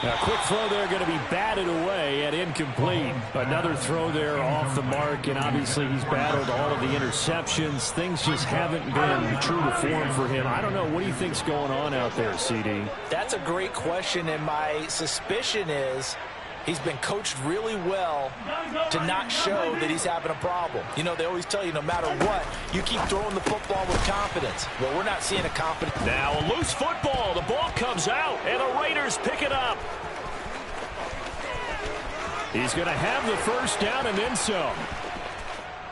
Now, quick throw there going to be batted away and incomplete. Another throw there off the mark, and obviously he's battled all of the interceptions. Things just haven't been true to form for him. I don't know. What do you think's going on out there, CD? That's a great question, and my suspicion is he's been coached really well to not show that he's having a problem. You know, they always tell you no matter what, you keep throwing the football with confidence. Well, we're not seeing a confidence. Now a loose football. The ball comes out, and the Raiders pick it up. He's going to have the first down and then some.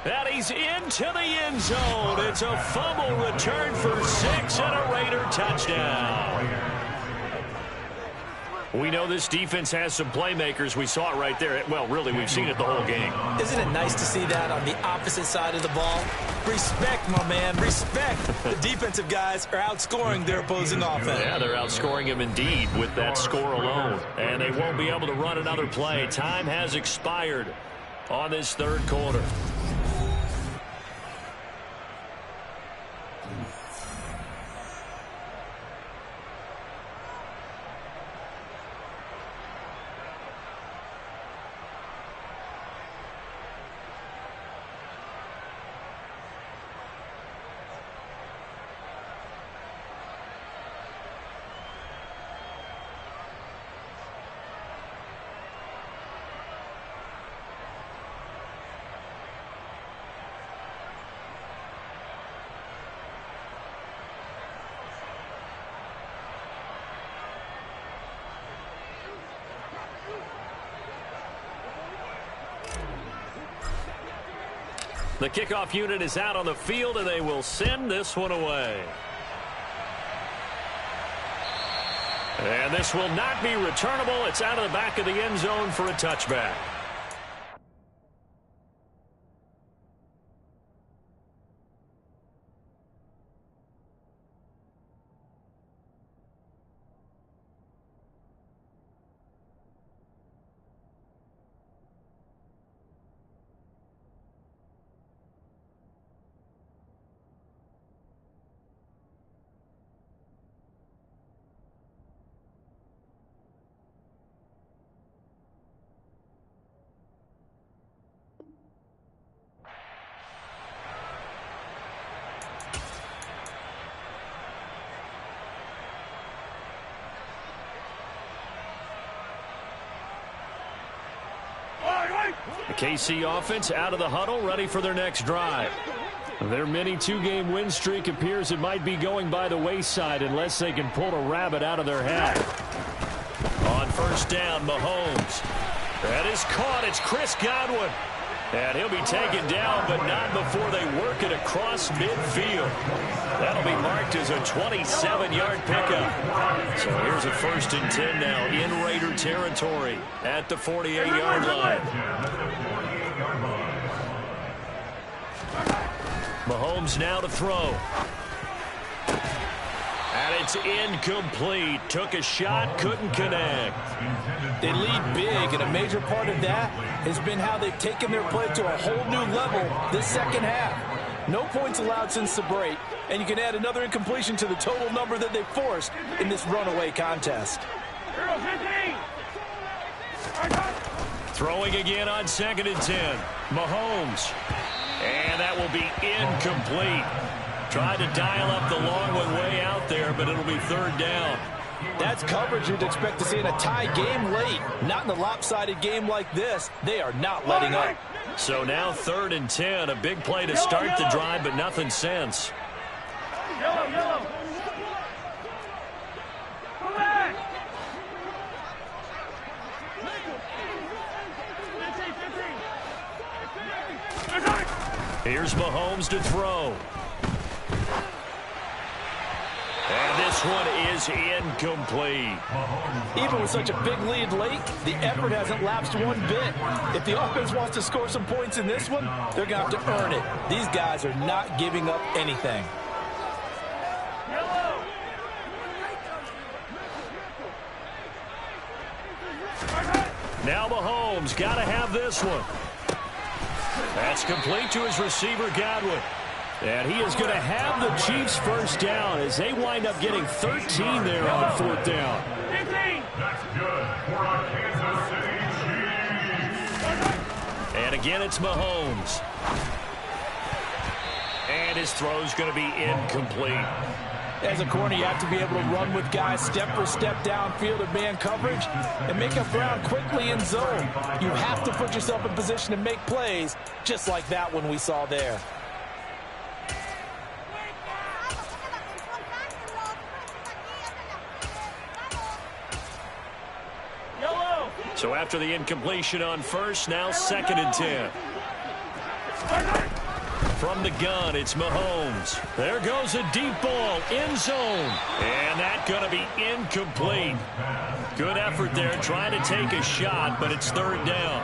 And he's into the end zone. It's a fumble return for 6 and a Raider touchdown. We know this defense has some playmakers. We saw it right there. Well, really, we've seen it the whole game. Isn't it nice to see that on the opposite side of the ball? Respect, my man, respect. The defensive guys are outscoring their opposing offense. Yeah, they're outscoring him indeed with that score alone. And they won't be able to run another play. Time has expired on this third quarter. The kickoff unit is out on the field, and they will send this one away. And this will not be returnable. It's out of the back of the end zone for a touchback. The KC offense out of the huddle, ready for their next drive. Their mini two-game win streak appears it might be going by the wayside unless they can pull a rabbit out of their hat. On first down, Mahomes. That is caught. It's Chris Godwin. And he'll be taken down, but not before they work it across midfield. That'll be marked as a 27-yard pickup. So here's a 1st and 10 now in Raider territory at the 48-yard line. Mahomes now to throw. And it's incomplete. Took a shot, couldn't connect. They lead big, and a major part of that has been how they've taken their play to a whole new level this second half. No points allowed since the break, and you can add another incompletion to the total number that they forced in this runaway contest. Throwing again on 2nd and 10. Mahomes. And that will be incomplete. Tried to dial up the long one way out there, but it'll be 3rd down. That's coverage you'd expect to see in a tie game late. Not in a lopsided game like this. They are not letting up. So now 3rd and 10. A big play to start the drive, but nothing since. Yellow. Come back. Here's Mahomes to throw. And this one is incomplete. Even with such a big lead late, the effort hasn't lapsed one bit. If the offense wants to score some points in this one, they're going to have to earn it. These guys are not giving up anything. Now Mahomes got to have this one. That's complete to his receiver, Godwin. And he is going to have the Chiefs 1st down as they wind up getting 13 there on 4th down. 15. That's good for our Kansas City Chiefs. And again, it's Mahomes. And his throw's going to be incomplete. As a corner, you have to be able to run with guys step for step downfield in man coverage and make up ground quickly in zone. You have to put yourself in position to make plays, just like that one we saw there. So after the incompletion on 1st, now 2nd and 10. From the gun, it's Mahomes. There goes a deep ball, end zone. And that's going to be incomplete. Good effort there, trying to take a shot, but it's 3rd down.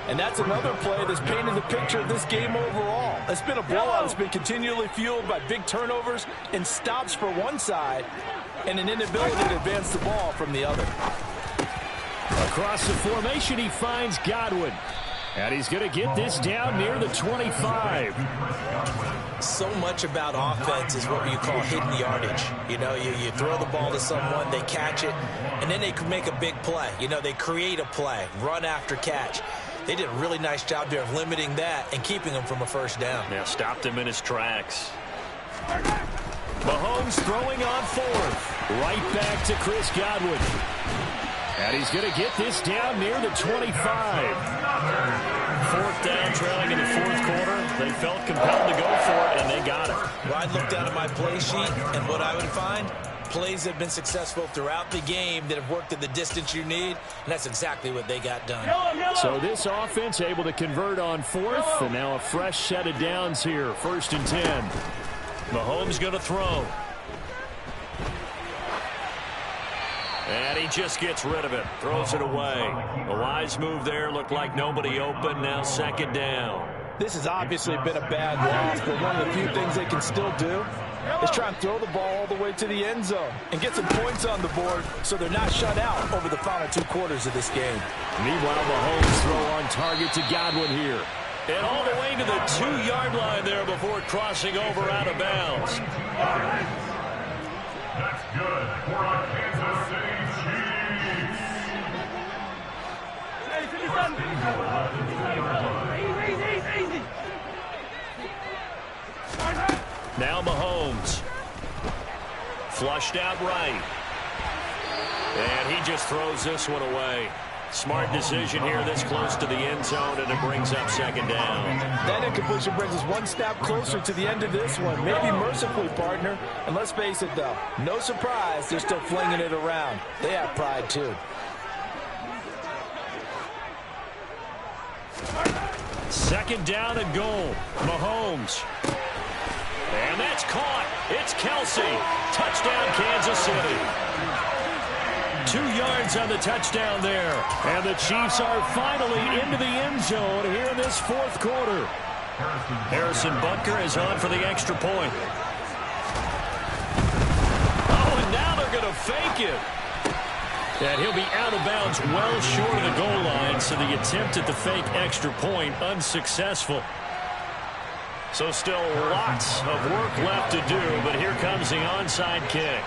And that's another play that's painted the picture of this game overall. It's been a blowout that's been continually fueled by big turnovers and stops for one side and an inability to advance the ball from the other. Across the formation, he finds Godwin. And he's going to get this down near the 25. So much about offense is what you call hidden yardage. You know, you throw the ball to someone, they catch it, and then they can make a big play. You know, they create a play, run after catch. They did a really nice job there of limiting that and keeping him from a 1st down. Now stopped him in his tracks. Mahomes throwing on 4th. Right back to Chris Godwin. And he's going to get this down near the 25. 4th down, trailing in the 4th quarter. They felt compelled to go for it, and they got it. Well, I'd look down at my play sheet, and what I would find, plays that have been successful throughout the game that have worked at the distance you need, and that's exactly what they got done. So this offense able to convert on 4th, and now a fresh set of downs here, 1st and 10. Mahomes going to throw. And he just gets rid of it, throws it away. A wise move there, looked like nobody open, now 2nd down. This has obviously been a bad loss, but one of the few things they can still do is try and throw the ball all the way to the end zone and get some points on the board so they're not shut out over the final 2 quarters of this game. Meanwhile, Mahomes throw on target to Godwin here. And all the way to the 2-yard line there before crossing over out of bounds. That's good for our Kansas City Chiefs. Easy. Now Mahomes. Flushed out right. And he just throws this one away. Smart decision here this close to the end zone, and it brings up 2nd down. That incompletion brings us one step closer to the end of this one. Maybe mercifully, partner. And let's face it, though, no surprise, they're still flinging it around. They have pride, too. Second down and goal. Mahomes. And that's caught. It's Kelsey. Touchdown, Kansas City. 2 yards on the touchdown there. And the Chiefs are finally into the end zone here in this fourth quarter. Harrison Butker is on for the extra point. Oh, and now they're going to fake it. And he'll be out of bounds well short of the goal line, so the attempt at the fake extra point unsuccessful. So still lots of work left to do, but here comes the onside kick.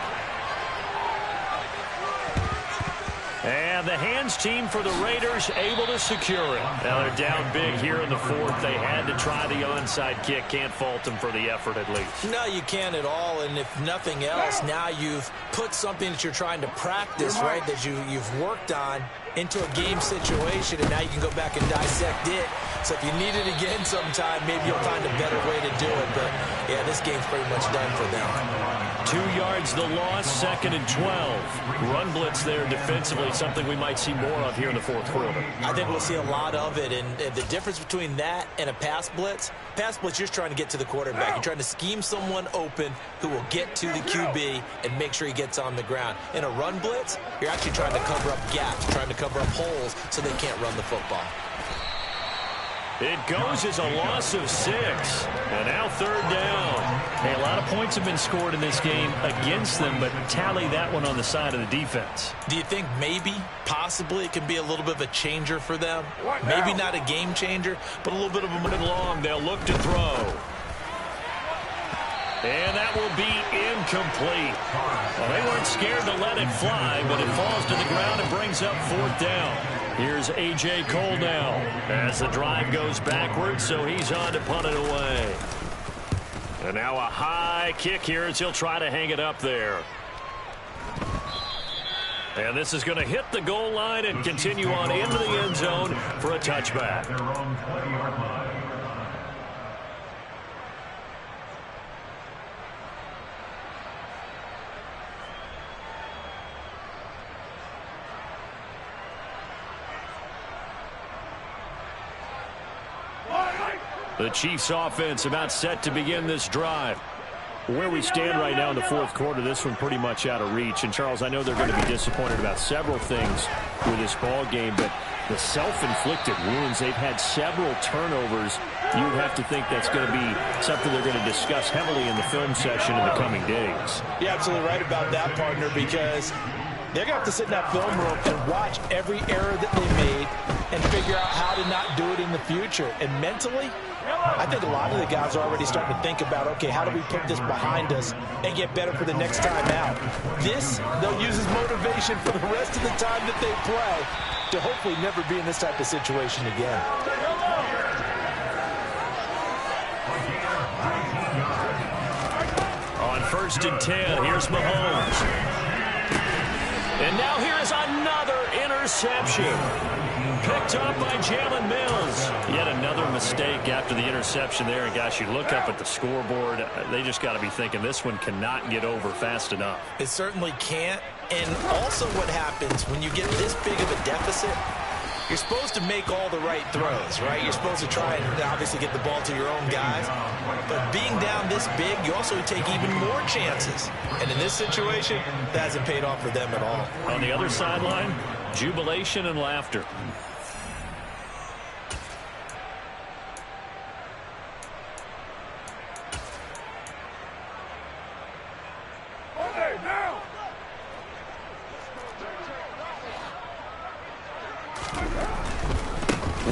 And the hands team for the Raiders able to secure it. Now they're down big here in the fourth. They had to try the onside kick. Can't fault them for the effort at least. No, you can't at all. And if nothing else, now you've put something that you're trying to practice, right, that you've worked on into a game situation, and now you can go back and dissect it. So if you need it again sometime, maybe you'll find a better way to do it. But, yeah, this game's pretty much done for them. 2 yards the loss, 2nd and 12. Run blitz there defensively, something we might see more of here in the fourth quarter. I think we'll see a lot of it, and the difference between that and a pass blitz, you're just trying to get to the quarterback. You're trying to scheme someone open who will get to the QB and make sure he gets on the ground. In a run blitz, you're actually trying to cover up gaps, trying to cover up holes so they can't run the football. It goes as a loss of 6. And now 3rd down. Hey, a lot of points have been scored in this game against them, but tally that one on the side of the defense. Do you think maybe, possibly, it can be a little bit of a changer for them? Maybe not a game changer, but a little bit of a minute long. They'll look to throw. And that will be incomplete. Well, they weren't scared to let it fly, but it falls to the ground and brings up 4th down. Here's A.J. Cole now as the drive goes backwards, so he's on to punt it away. And now a high kick here as he'll try to hang it up there. And this is going to hit the goal line and continue on into the end zone for a touchback. The Chiefs offense about set to begin this drive. Where we stand right now in the fourth quarter, this one pretty much out of reach. And, Charles, I know they're going to be disappointed about several things with this ball game, but the self-inflicted wounds, they've had several turnovers. You would have to think that's going to be something they're going to discuss heavily in the film session in the coming days. You're absolutely right about that, partner, because they're going to have to sit in that film room and watch every error that they made and figure out how to not do it in the future. And mentally, I think a lot of the guys are already starting to think about, okay, how do we put this behind us and get better for the next time out? This, they'll use as motivation for the rest of the time that they play to hopefully never be in this type of situation again. On 1st and 10, here's Mahomes. And now here is another interception. Picked up by Jalen Mills. Yet another mistake after the interception there. And, gosh, you look up at the scoreboard. They just got to be thinking this one cannot get over fast enough. It certainly can't. And also what happens when you get this big of a deficit, you're supposed to make all the right throws, right? You're supposed to try and obviously get the ball to your own guys. But being down this big, you also take even more chances. And in this situation, that hasn't paid off for them at all. On the other sideline, jubilation and laughter.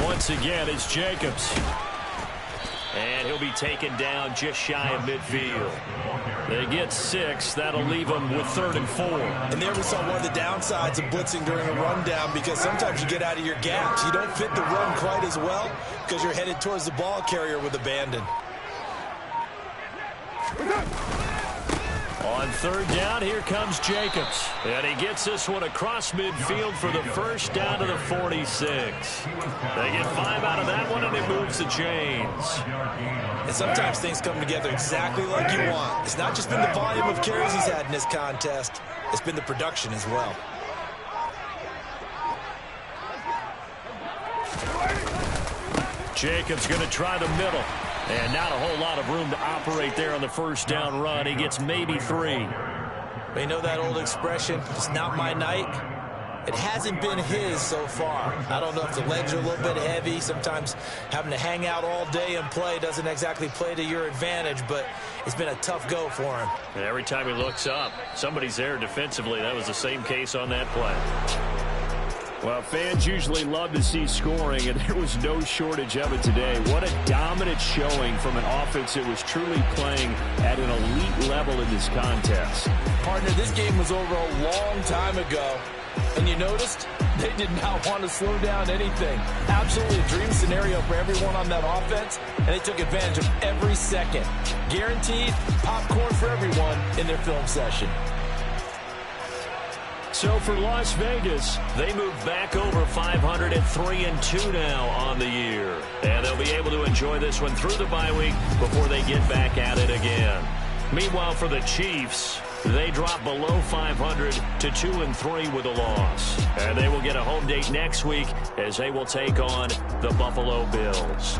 Once again, it's Jacobs. And he'll be taken down just shy of midfield. They get 6. That'll leave them with 3rd and 4. And there we saw one of the downsides of blitzing during a rundown, because sometimes you get out of your gaps. You don't fit the run quite as well because you're headed towards the ball carrier with abandon. On 3rd down, here comes Jacobs. And he gets this one across midfield for the first down to the 46. They get 5 out of that one, and it moves the chains. And sometimes things come together exactly like you want. It's not just been the volume of carries he's had in this contest. It's been the production as well. Jacobs going to try the middle. And not a whole lot of room to operate there on the first down run. He gets maybe 3. They know that old expression, it's not my night. It hasn't been his so far. I don't know if the legs are a little bit heavy. Sometimes having to hang out all day and play doesn't exactly play to your advantage, but it's been a tough go for him. And every time he looks up, somebody's there defensively. That was the same case on that play. Well, fans usually love to see scoring, and there was no shortage of it today. What a dominant showing from an offense that was truly playing at an elite level in this contest. Partner, this game was over a long time ago, and you noticed they did not want to slow down anything. Absolutely a dream scenario for everyone on that offense, and they took advantage of every second. Guaranteed popcorn for everyone in their film session. So for Las Vegas, they move back over 500 at 3-2 now on the year. And they'll be able to enjoy this one through the bye week before they get back at it again. Meanwhile, for the Chiefs, they drop below 500 to 2-3 with a loss. And they will get a home date next week as they will take on the Buffalo Bills.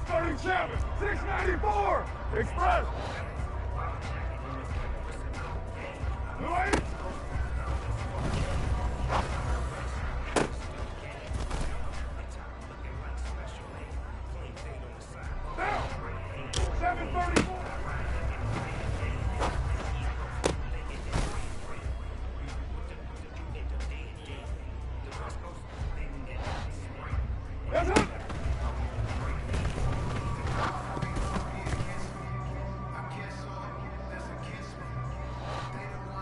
37, 694. Express. Wait. Now, 734. That's it.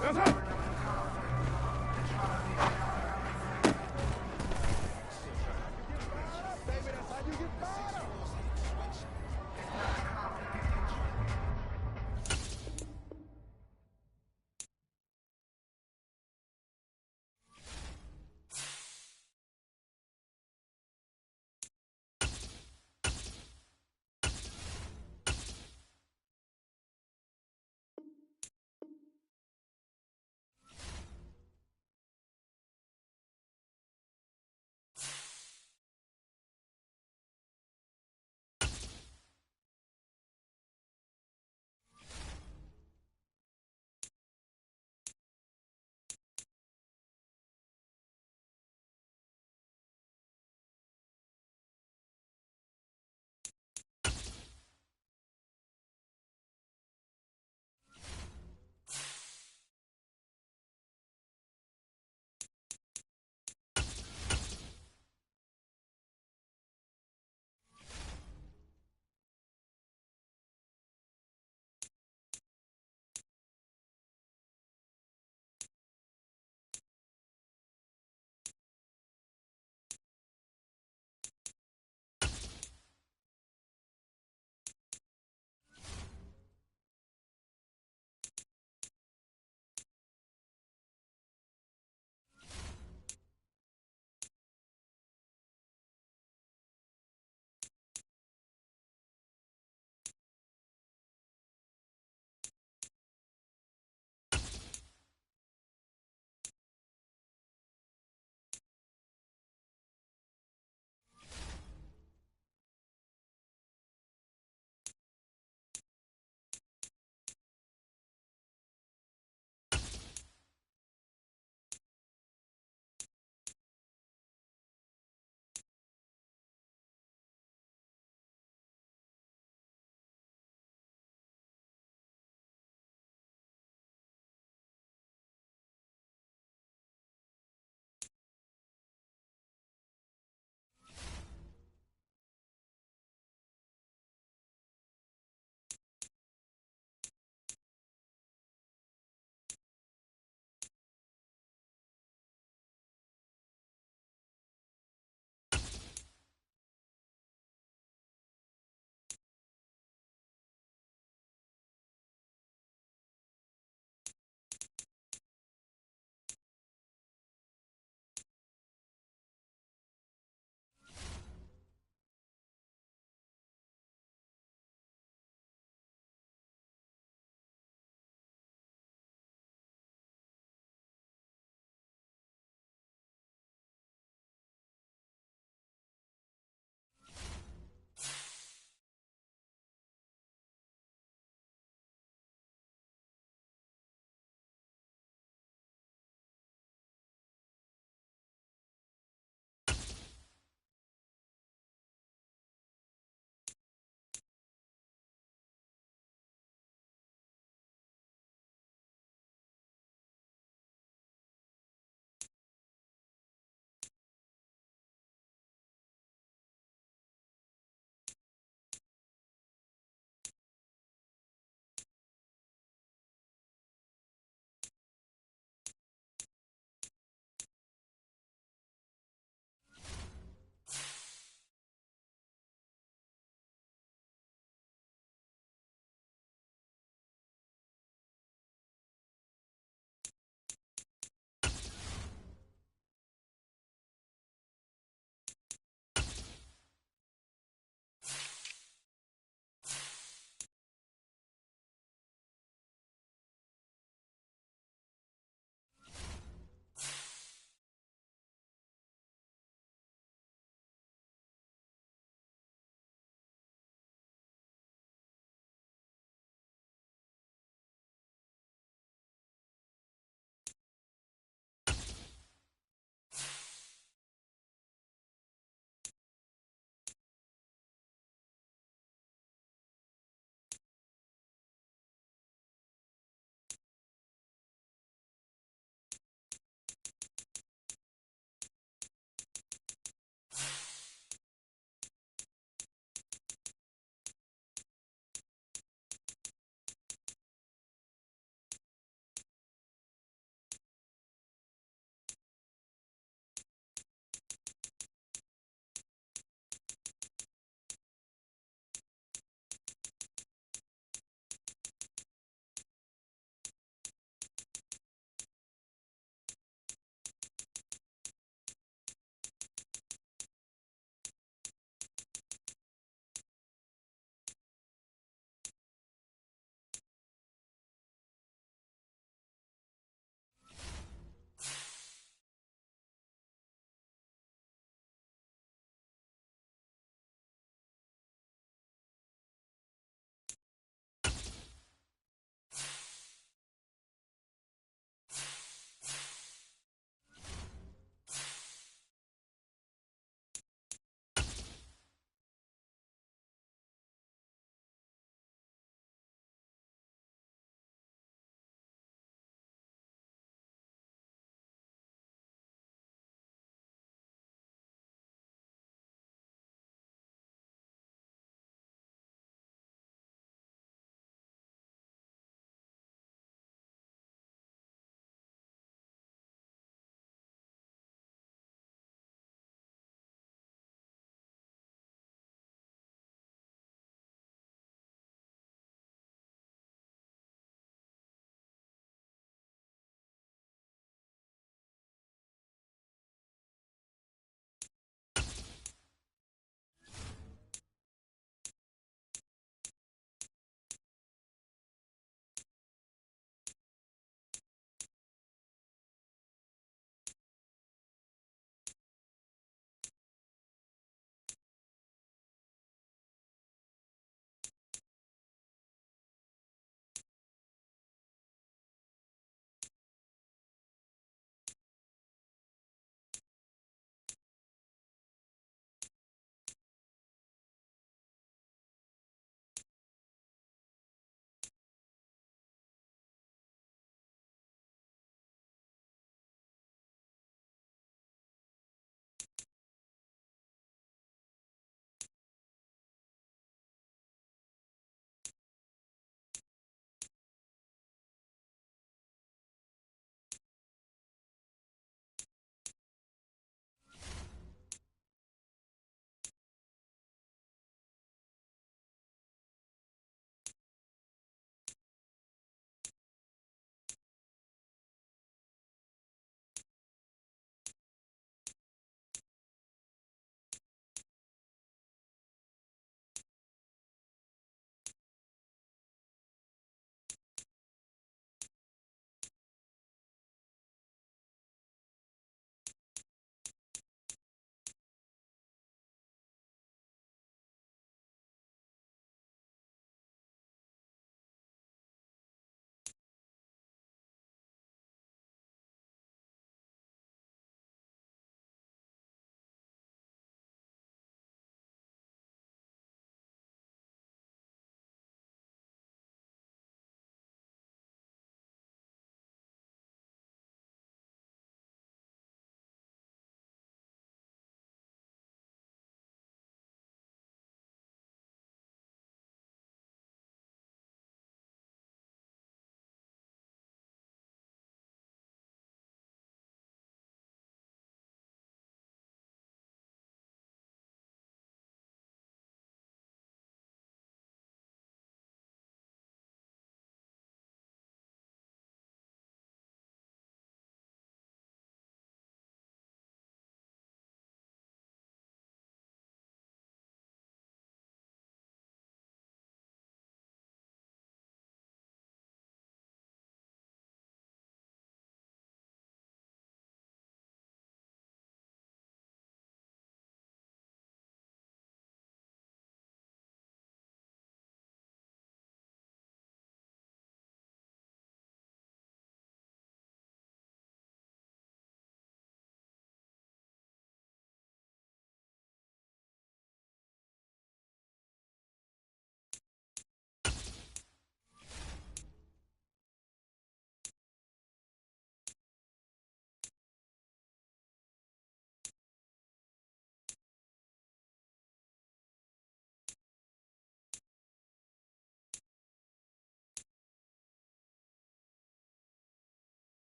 That's it.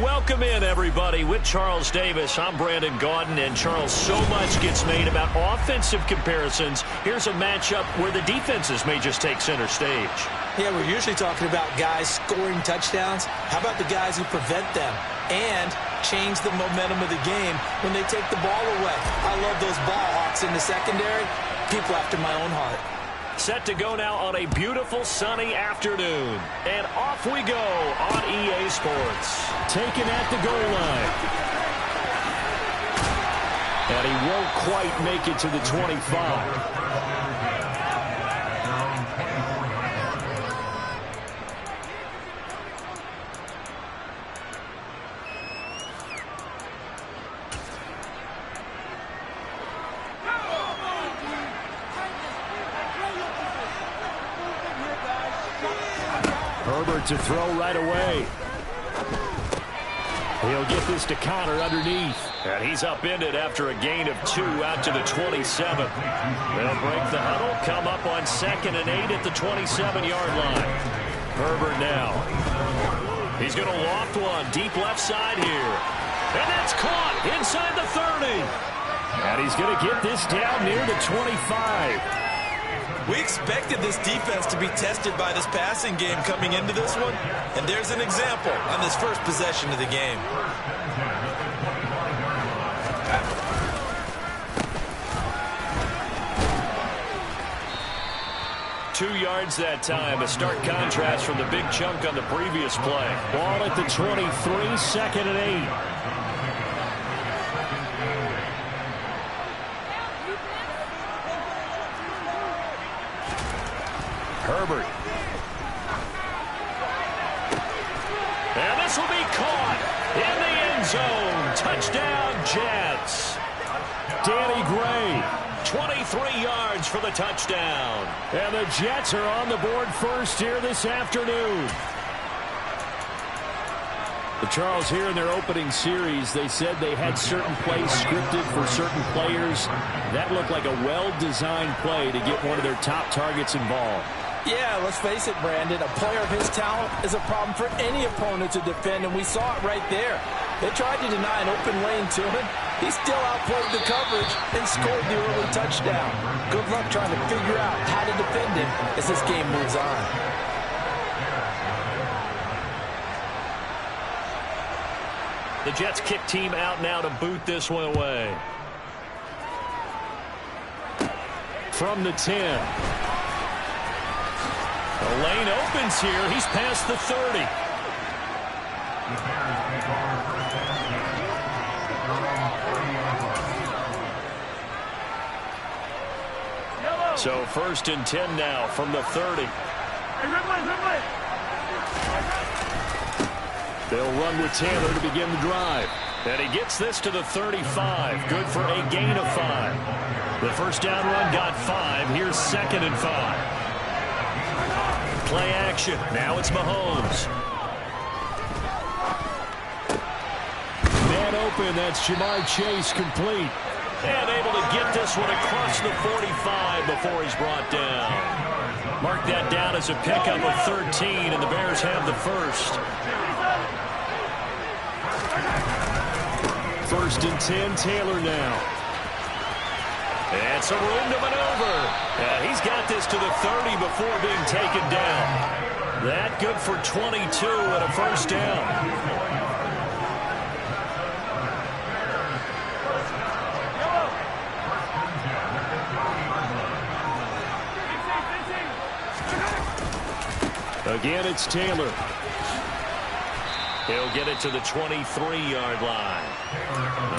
welcome in, everybody. With Charles Davis, I'm Brandon Gaudin, and Charles, so much gets made about offensive comparisons. Here's a matchup where the defenses may just take center stage. Yeah, we're usually talking about guys scoring touchdowns. How about the guys who prevent them and change the momentum of the game when they take the ball away? I love those ball hawks in the secondary. People after my own heart. Set to go now on a beautiful sunny afternoon. And off we go on EA Sports. Taken at the goal line. And he won't quite make it to the 25. Herbert to throw right away. He'll get this to Connor underneath. And he's upended after a gain of 2 out to the 27. They'll break the huddle, come up on 2nd and 8 at the 27-yard line. Herbert now. He's going to loft one deep left side here. And that's caught inside the 30. And he's going to get this down near the 25. We expected this defense to be tested by this passing game coming into this one, and there's an example on this first possession of the game. Two yards that time, a stark contrast from the big chunk on the previous play. Ball at the 23, 2nd and 8. Herbert. And this will be caught in the end zone. Touchdown, Jets. Danny Gray. 23 yards for the touchdown. And the Jets are on the board first here this afternoon. The Charles, here in their opening series, they said they had certain plays scripted for certain players. That looked like a well-designed play to get one of their top targets involved. Yeah, let's face it, Brandon. A player of his talent is a problem for any opponent to defend, and we saw it right there. They tried to deny an open lane to him. He still outplayed the coverage and scored the early touchdown. Good luck trying to figure out how to defend him as this game moves on. The Jets kick team out now to boot this one away. From the 10. The lane opens here. He's past the 30. So 1st and 10 now from the 30. They'll run with Taylor to begin the drive. And he gets this to the 35. Good for a gain of 5. The first down run got 5. Here's 2nd and 5. Play action. Now it's Mahomes. Man open. That's Jamar Chase complete. And able to get this one across the 45 before he's brought down. Mark that down as a pickup of 13, and the Bears have the first. 1st and 10, Taylor now. And some room to maneuver. He's got this to the 30 before being taken down. That good for 22 and a first down. Again, it's Taylor. He'll get it to the 23-yard line.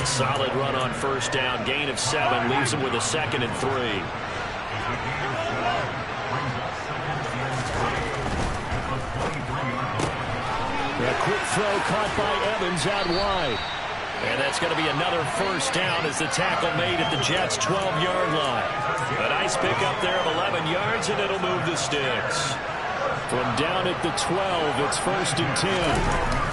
A solid run on first down. Gain of 7. Leaves him with a 2nd and 3. A quick throw caught by Evans out wide. And that's going to be another first down as the tackle made at the Jets' 12-yard line. A nice pickup there of 11 yards, and it'll move the sticks. From down at the 12, it's 1st and 10.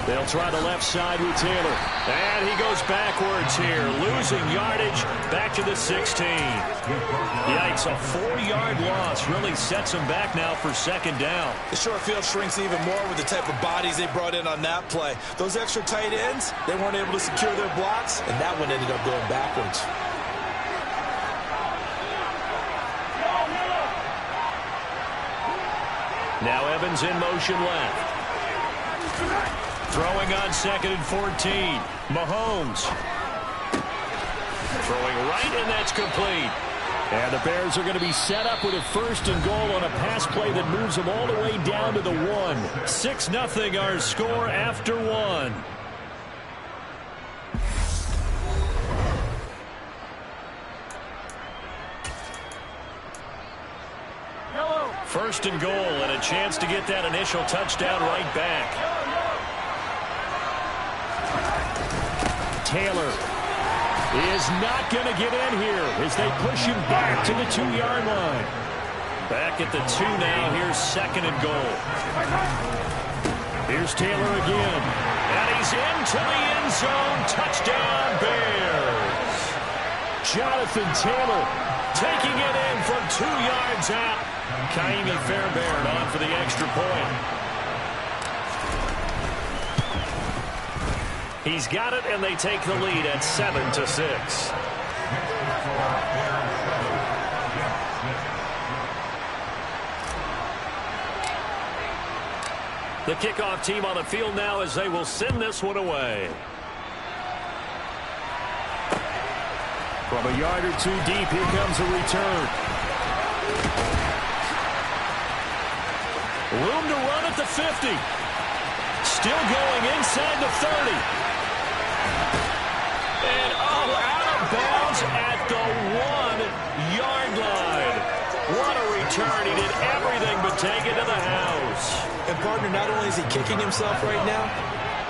They'll try the left side with Taylor. And he goes backwards here, losing yardage back to the 16. Yikes, a 4-yard loss really sets him back now for second down. The short field shrinks even more with the type of bodies they brought in on that play. Those extra tight ends, they weren't able to secure their blocks, and that one ended up going backwards. Now Evans in motion left. Throwing on 2nd and 14. Mahomes. Throwing right, and that's complete. And the Bears are going to be set up with a 1st and goal on a pass play that moves them all the way down to the 1. 6-0 our score after 1. Yellow. 1st and goal, and a chance to get that initial touchdown right back. Taylor is not going to get in here as they push him back to the 2-yard line. Back at the 2 now. Here's 2nd and goal. Here's Taylor again. And he's into the end zone. Touchdown, Bears. Jonathan Taylor Taking it in from 2 yards out. Ka'imi Fairbairn on for the extra point. He's got it, and they take the lead at 7-6. The kickoff team on the field now as they will send this one away. From a yard or 2 deep, here comes a return. Room to run at the 50. Still going inside the 30. And out of bounds at the 1-yard line. What a return. He did everything but take it to the house. And, partner, not only is he kicking himself right now,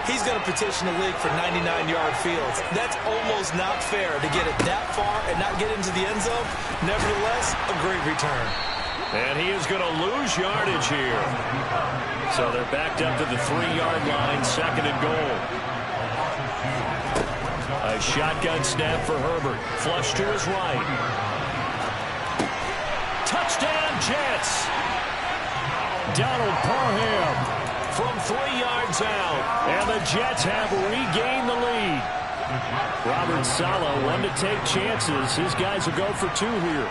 he's going to petition the league for 99-yard fields. That's almost not fair to get it that far and not get into the end zone. Nevertheless, a great return. And he is going to lose yardage here. So they're backed up to the 3-yard line, 2nd and goal. A shotgun snap for Herbert. Flush to his right. Touchdown, Jets. Donald Parham From 3 yards out. and the Jets have regained the lead. Robert Saleh, one to take chances. His guys will go for 2 here.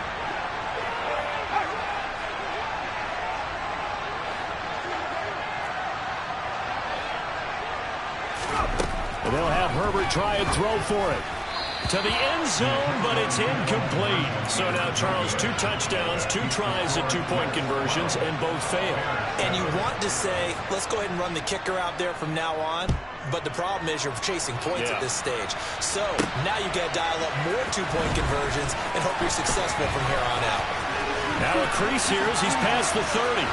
And they'll have Herbert try and throw for it. To the end zone, but it's incomplete. So now, Charles, 2 touchdowns, 2 tries at 2-point conversions, and both fail. And you want to say, let's go ahead and run the kicker out there from now on. But the problem is you're chasing points at this stage. So now you got to dial up more 2-point conversions and hope you're successful from here on out. Now a crease here as he's past the 30.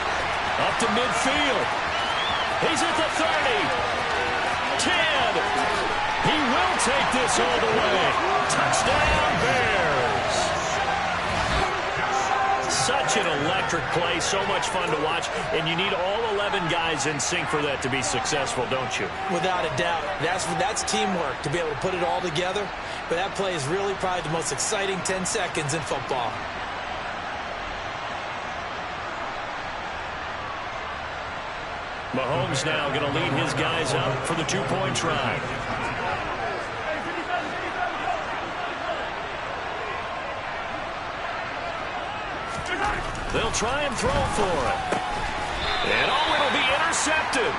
Up to midfield. He's at the 30. 10. He will take this all the way. Touchdown, Bears. Such an electric play, so much fun to watch, and you need all 11 guys in sync for that to be successful, don't you? Without a doubt. That's teamwork to be able to put it all together. But that play is really probably the most exciting 10 seconds in football. Mahomes now going to lead his guys up for the 2-point try. They'll try and throw for it. And it'll be intercepted.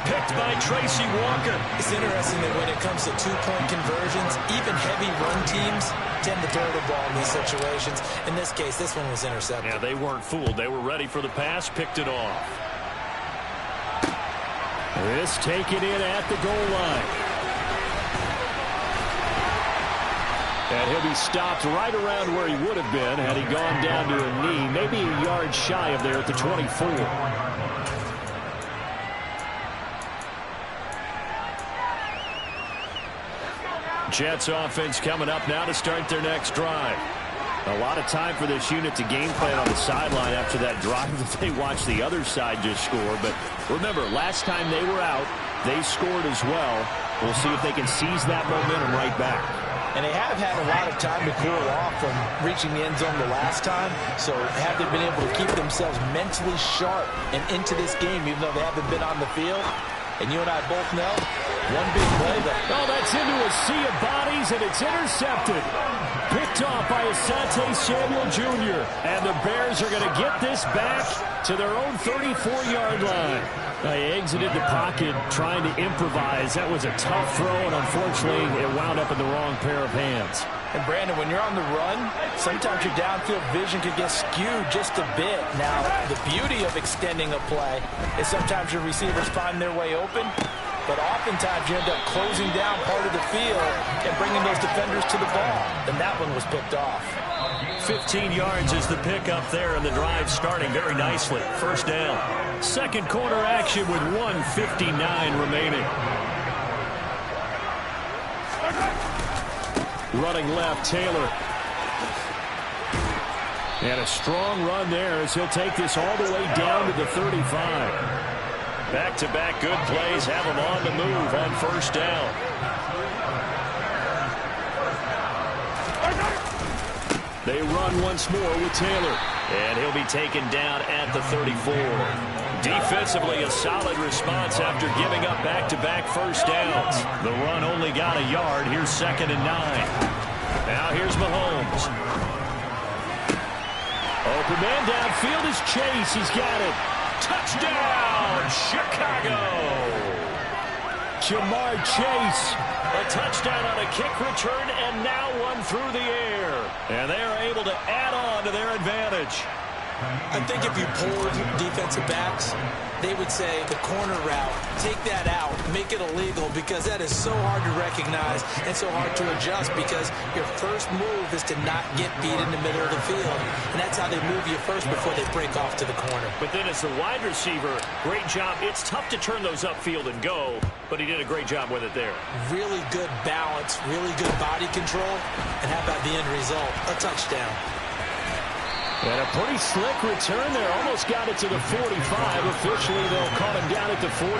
Picked by Tracy Walker. It's interesting that when it comes to 2-point conversions, even heavy run teams tend to throw the ball in these situations. In this case, this one was intercepted. Yeah, they weren't fooled. They were ready for the pass, picked it off. This taken in at the goal line. And he'll be stopped right around where he would have been had he gone down to a knee, maybe a yard shy of there at the 24. Jets offense coming up now to start their next drive. A lot of time for this unit to game plan on the sideline after that drive that they watched the other side just score. But remember, last time they were out, They scored as well. We'll see if they can seize that momentum right back. And they have had a lot of time to cool off from reaching the end zone the last time. So have they been able to keep themselves mentally sharp and into this game, even though they haven't been on the field? And you and I both know, one big play. Oh, that's into a sea of bodies, and it's intercepted. Picked off by Asante Samuel Jr. And the Bears are going to get this back to their own 34-yard line. They exited the pocket trying to improvise. That was a tough throw, and unfortunately, it wound up in the wrong pair of hands. And, Brandon, when you're on the run, sometimes your downfield vision could get skewed just a bit. Now, the beauty of extending a play is sometimes your receivers find their way open, but oftentimes you end up closing down part of the field and bringing those defenders to the ball. And that one was picked off. 15 yards is the pickup there, and the drive starting very nicely. First down. Second quarter action with 1:59 remaining. Running left, Taylor. And a strong run there as he'll take this all the way down to the 35. Back-to-back good plays have him on the move on first down. They run once more with Taylor. And he'll be taken down at the 34. Defensively, a solid response after giving up back-to-back first downs. The run only got a yard. Here's 2nd and 9. Now here's Mahomes. Open man downfield is Chase. He's got it. Touchdown, Chicago! Jamar Chase. A touchdown on a kick return, and now one through the air. And they are able to add on to their advantage. I think if you polled defensive backs, they would say the corner route, take that out, make it illegal, because that is so hard to recognize and so hard to adjust, because your first move is to not get beat in the middle of the field. And that's how they move you first before they break off to the corner. But then as the wide receiver, great job. It's tough to turn those upfield and go, but he did a great job with it there. Really good balance, really good body control. And how about the end result? A touchdown. And a pretty slick return there. Almost got it to the 45. Officially, they'll call him down at the 44.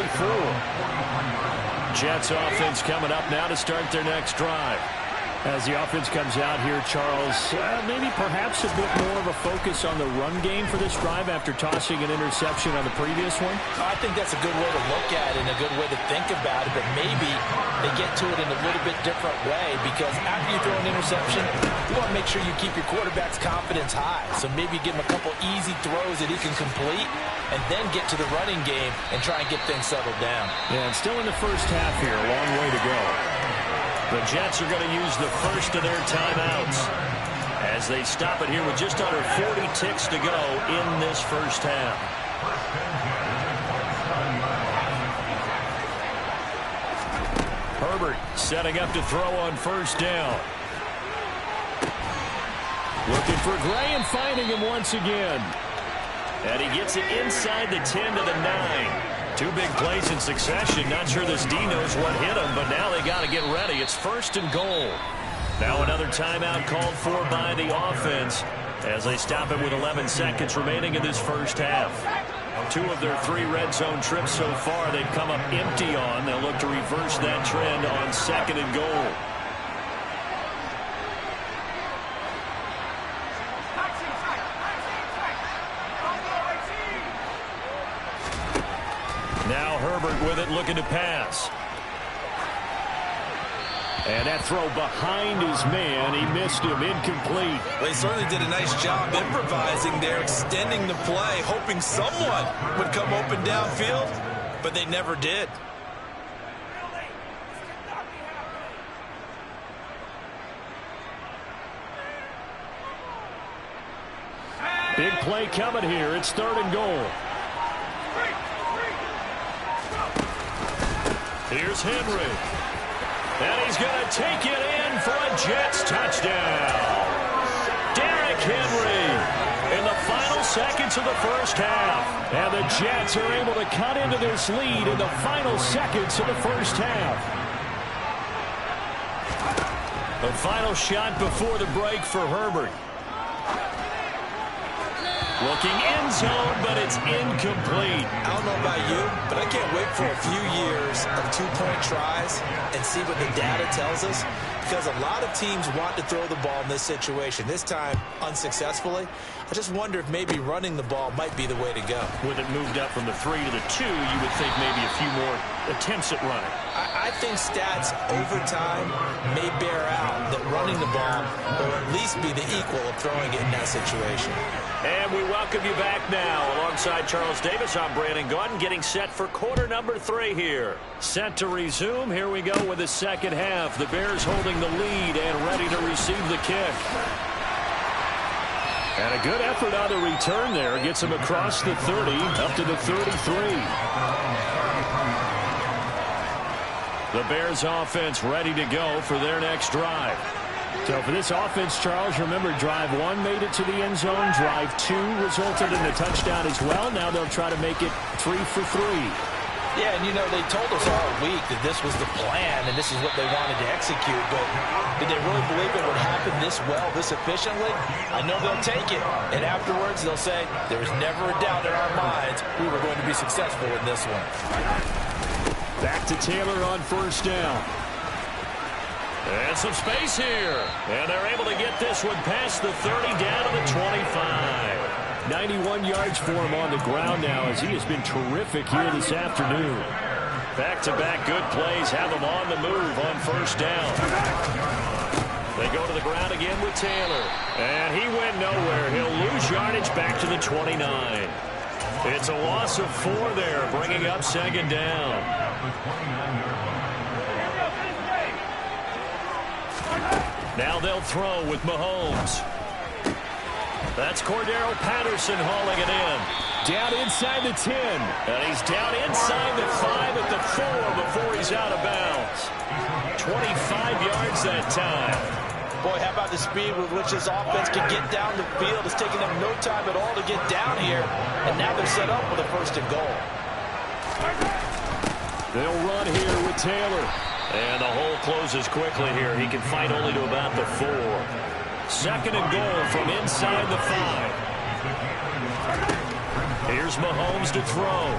Jets offense coming up now to start their next drive. As the offense comes out here, Charles, maybe perhaps a bit more of a focus on the run game for this drive after tossing an interception on the previous one? I think that's a good way to look at it and a good way to think about it, but maybe they get to it in a little bit different way, because after you throw an interception, you want to make sure you keep your quarterback's confidence high. So maybe give him a couple easy throws that he can complete and then get to the running game and try and get things settled down. Yeah, and still in the first half here, a long way to go. The Jets are going to use the first of their timeouts as they stop it here with just under 40 ticks to go in this first half. Herbert setting up to throw on first down. Looking for Gray and finding him once again. And he gets it inside the 10 to the 9. Two big plays in succession. Not sure this D knows what hit him, but now they got to get ready. It's 1st and goal. Now another timeout called for by the offense as they stop it with 11 seconds remaining in this first half. 2 of their 3 red zone trips so far they've come up empty on. They'll look to reverse that trend on 2nd and goal. Now Herbert with it, looking to pass. And that throw behind his man, he missed him, incomplete. They certainly did a nice job improvising there, extending the play, hoping someone would come open downfield, but they never did. Big play coming here. It's 3rd and goal. Here's Henry. And he's going to take it in for a Jets touchdown. Derrick Henry in the final seconds of the first half. And the Jets are able to cut into this lead in the final seconds of the first half. The final shot before the break for Herbert. Looking end zone, but it's incomplete. I don't know about you, but I can't wait for a few years of two-point tries and see what the data tells us, because a lot of teams want to throw the ball in this situation. This time, unsuccessfully. I just wonder if maybe running the ball might be the way to go. With it moved up from the 3 to the 2, you would think maybe a few more attempts at running. I think stats over time may bear out that running the ball will at least be the equal of throwing it in that situation. And we welcome you back now. Alongside Charles Davis, I'm Brandon Gaudin, getting set for quarter number 3 here. Set to resume. Here we go with the second half. The Bears holding the lead and ready to receive the kick. And a good effort on the return there. Gets him across the 30, up to the 33. The Bears offense ready to go for their next drive. So for this offense, Charles, remember drive 1 made it to the end zone. Drive 2 resulted in a touchdown as well. Now they'll try to make it 3 for 3. Yeah, and you know, they told us all week that this was the plan and this is what they wanted to execute, but did they really believe it would happen this well, this efficiently? I know they'll take it, and afterwards they'll say, there's never a doubt in our minds we were going to be successful in this one. Back to Taylor on first down. And some space here. And they're able to get this one past the 30 down to the 25. 91 yards for him on the ground now as he has been terrific here this afternoon. Back-to-back good plays have them on the move on first down. They go to the ground again with Taylor. And he went nowhere. He'll lose yardage back to the 29. It's a loss of 4 there, bringing up second down. Now they'll throw with Mahomes. That's Cordero Patterson hauling it in. Down inside the 10. And he's down inside the 5 at the 4 before he's out of bounds. 25 yards that time. Boy, how about the speed with which this offense can get down the field? It's taking them no time at all to get down here. And now they're set up with a first and goal. They'll run here with Taylor. And the hole closes quickly here. He can fight only to about the 4. Second and goal from inside the 5. Here's Mahomes to throw.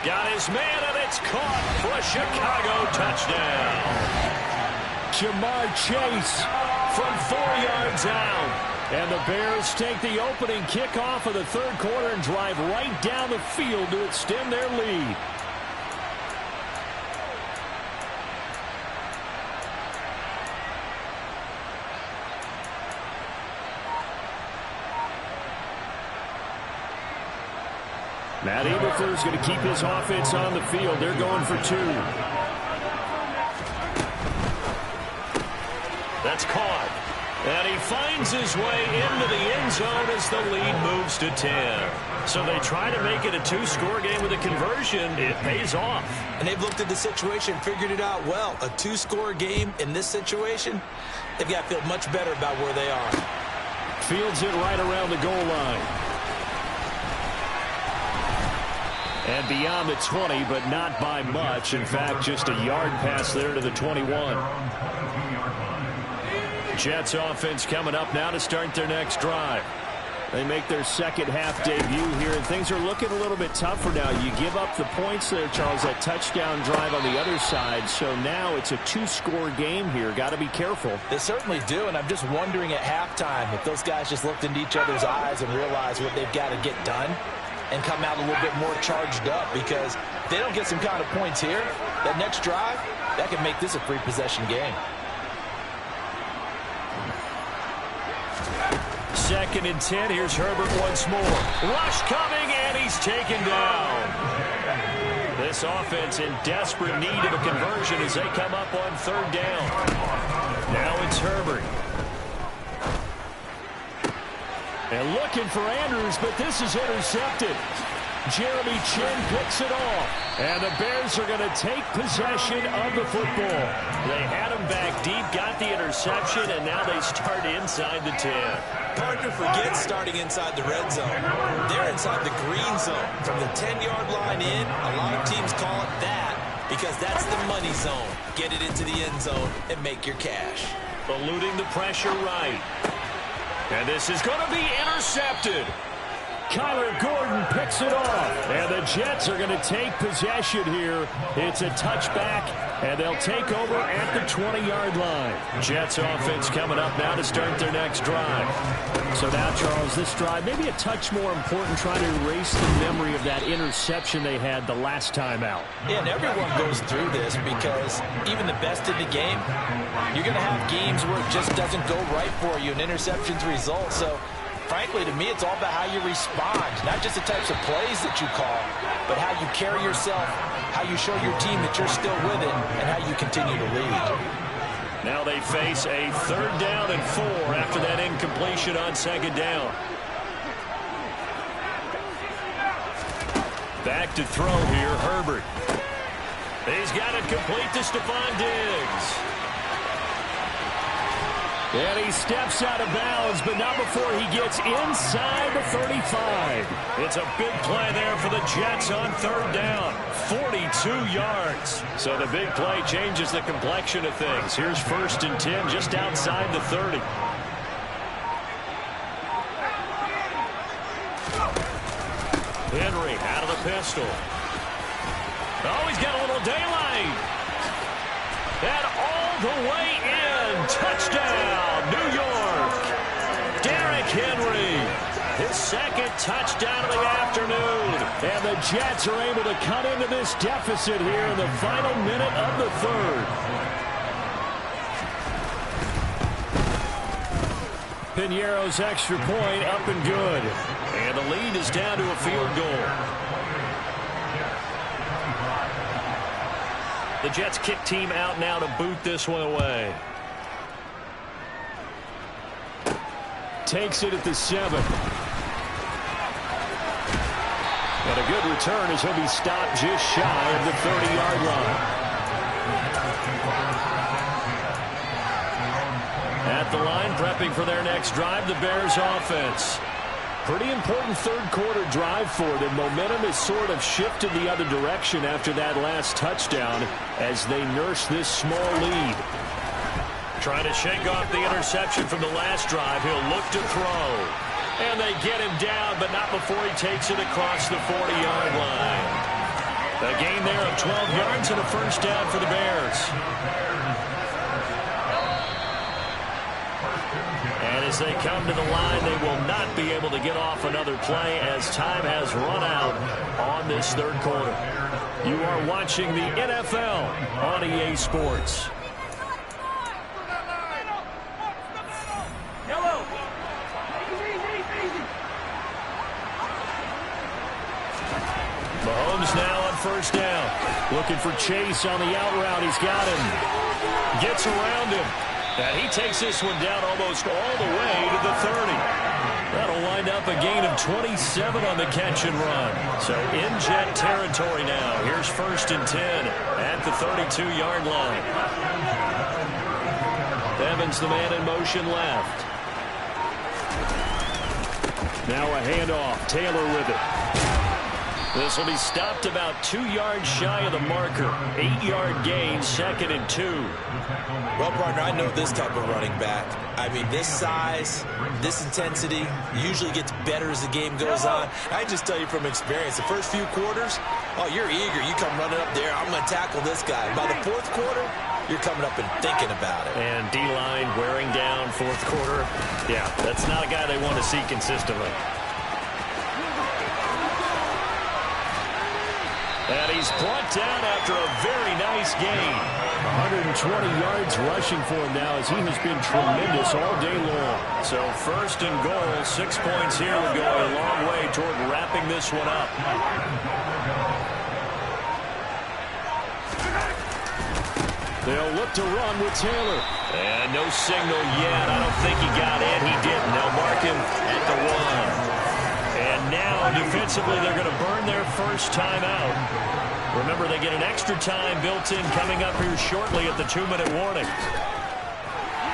Got his man, and it's caught for a Chicago touchdown. Jamar Chase From 4 yards out. And the Bears take the opening kickoff of the third quarter and drive right down the field to extend their lead. Matt Eberflus is going to keep his offense on the field. They're going for 2. That's caught. And he finds his way into the end zone as the lead moves to 10. So they try to make it a 2-score game with a conversion. It pays off. And they've looked at the situation, figured it out well. A 2-score game in this situation, they've got to feel much better about where they are. Fields it right around the goal line. And beyond the 20, but not by much. In fact, just a yard pass there to the 21. Jets offense coming up now to start their next drive. They make their second half debut here, and things are looking a little bit tougher now. You give up the points there, Charles, that touchdown drive on the other side. So now it's a 2-score game here. Got to be careful. They certainly do, and I'm just wondering at halftime if those guys just looked into each other's eyes and realized what they've got to get done and come out a little bit more charged up, because if they don't get some kind of points here, that next drive, that could make this a 3-possession game. Second and 10. Here's Herbert once more. Rush coming, and he's taken down. This offense in desperate need of a conversion as they come up on third down. Now it's Herbert. And looking for Andrews, but this is intercepted. Jeremy Chinn picks it off. And the Bears are going to take possession of the football. They had him back deep, got the interception, and now they start inside the 10. Hard to forget starting inside the red zone. They're inside the green zone. From the 10-yard line in, a lot of teams call it that because that's the money zone. Get it into the end zone and make your cash. Eluding the pressure right. And this is going to be intercepted. Kyler Gordon picks it off, and the Jets are going to take possession here. It's a touchback, and they'll take over at the 20-yard line. Jets offense coming up now to start their next drive. So now, Charles, this drive maybe a touch more important, trying to erase the memory of that interception they had the last time out. Yeah, and everyone goes through this because even the best in the game, you're going to have games where it just doesn't go right for you, and interceptions result. So frankly, to me, it's all about how you respond, not just the types of plays that you call, but how you carry yourself, how you show your team that you're still with it, and how you continue to lead. Now they face a 3rd down and 4 after that incompletion on 2nd down. Back to throw here, Herbert. He's got it complete to Stephon Diggs. And he steps out of bounds, but not before he gets inside the 35. It's a big play there for the Jets on 3rd down. 42 yards. So the big play changes the complexion of things. Here's 1st and 10 just outside the 30. Henry out of the pistol. Oh, he's got a little daylight. And all the way in. Touchdown, New York. Derrick Henry. His 2nd touchdown of the afternoon. And the Jets are able to cut into this deficit here in the final minute of the 3rd. Piñeiro's extra point up and good. And the lead is down to a field goal. The Jets kick team out now to boot this one away. Takes it at the 7. And a good return as he'll be stopped just shy of the 30-yard line. At the line, prepping for their next drive, the Bears offense. Pretty important 3rd quarter drive for them. Momentum has sort of shifted the other direction after that last touchdown as they nurse this small lead. Trying to shake off the interception from the last drive. He'll look to throw. And they get him down, but not before he takes it across the 40-yard line. A gain there of 12 yards and a 1st down for the Bears. And as they come to the line, they will not be able to get off another play as time has run out on this 3rd quarter. You are watching the NFL on EA Sports. Mahomes now on 1st down. Looking for Chase on the out route. He's got him. Gets around him. And he takes this one down almost all the way to the 30. That'll wind up a gain of 27 on the catch and run. So in Jet territory now. Here's 1st and 10 at the 32-yard line. Evans, the man in motion left. Now a handoff. Taylor with it. This will be stopped about 2 yards shy of the marker. 8-yard gain, 2nd and 2. Well, partner, I know this type of running back. I mean, this size, this intensity usually gets better as the game goes on. I just tell you from experience, the first few quarters, oh, you're eager. You come running up there, I'm going to tackle this guy. By the 4th quarter, you're coming up and thinking about it. And D-line wearing down 4th quarter. Yeah, that's not a guy they want to see consistently. And he's brought down after a very nice gain. 120 yards rushing for him now as he has been tremendous all day long. So 1st and goal, 6 points here would go a long way toward wrapping this one up. They'll look to run with Taylor. And no signal yet. I don't think he got in. He didn't. They'll mark him at the 1. And now, defensively, they're going to burn their first time out. Remember, they get an extra time built in coming up here shortly at the 2-minute warning.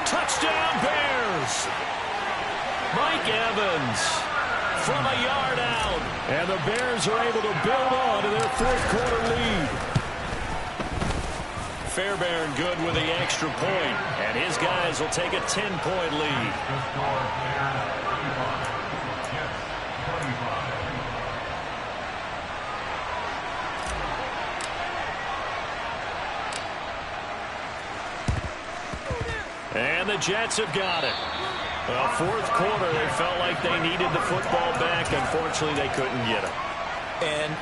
Touchdown, Bears! Mike Evans from a yard out. And the Bears are able to build on to their 4th quarter lead. Fairbairn good with the extra point, and his guys will take a 10-point lead. And the Jets have got it. Well, fourth quarter, they felt like they needed the football back. Unfortunately, they couldn't get it. And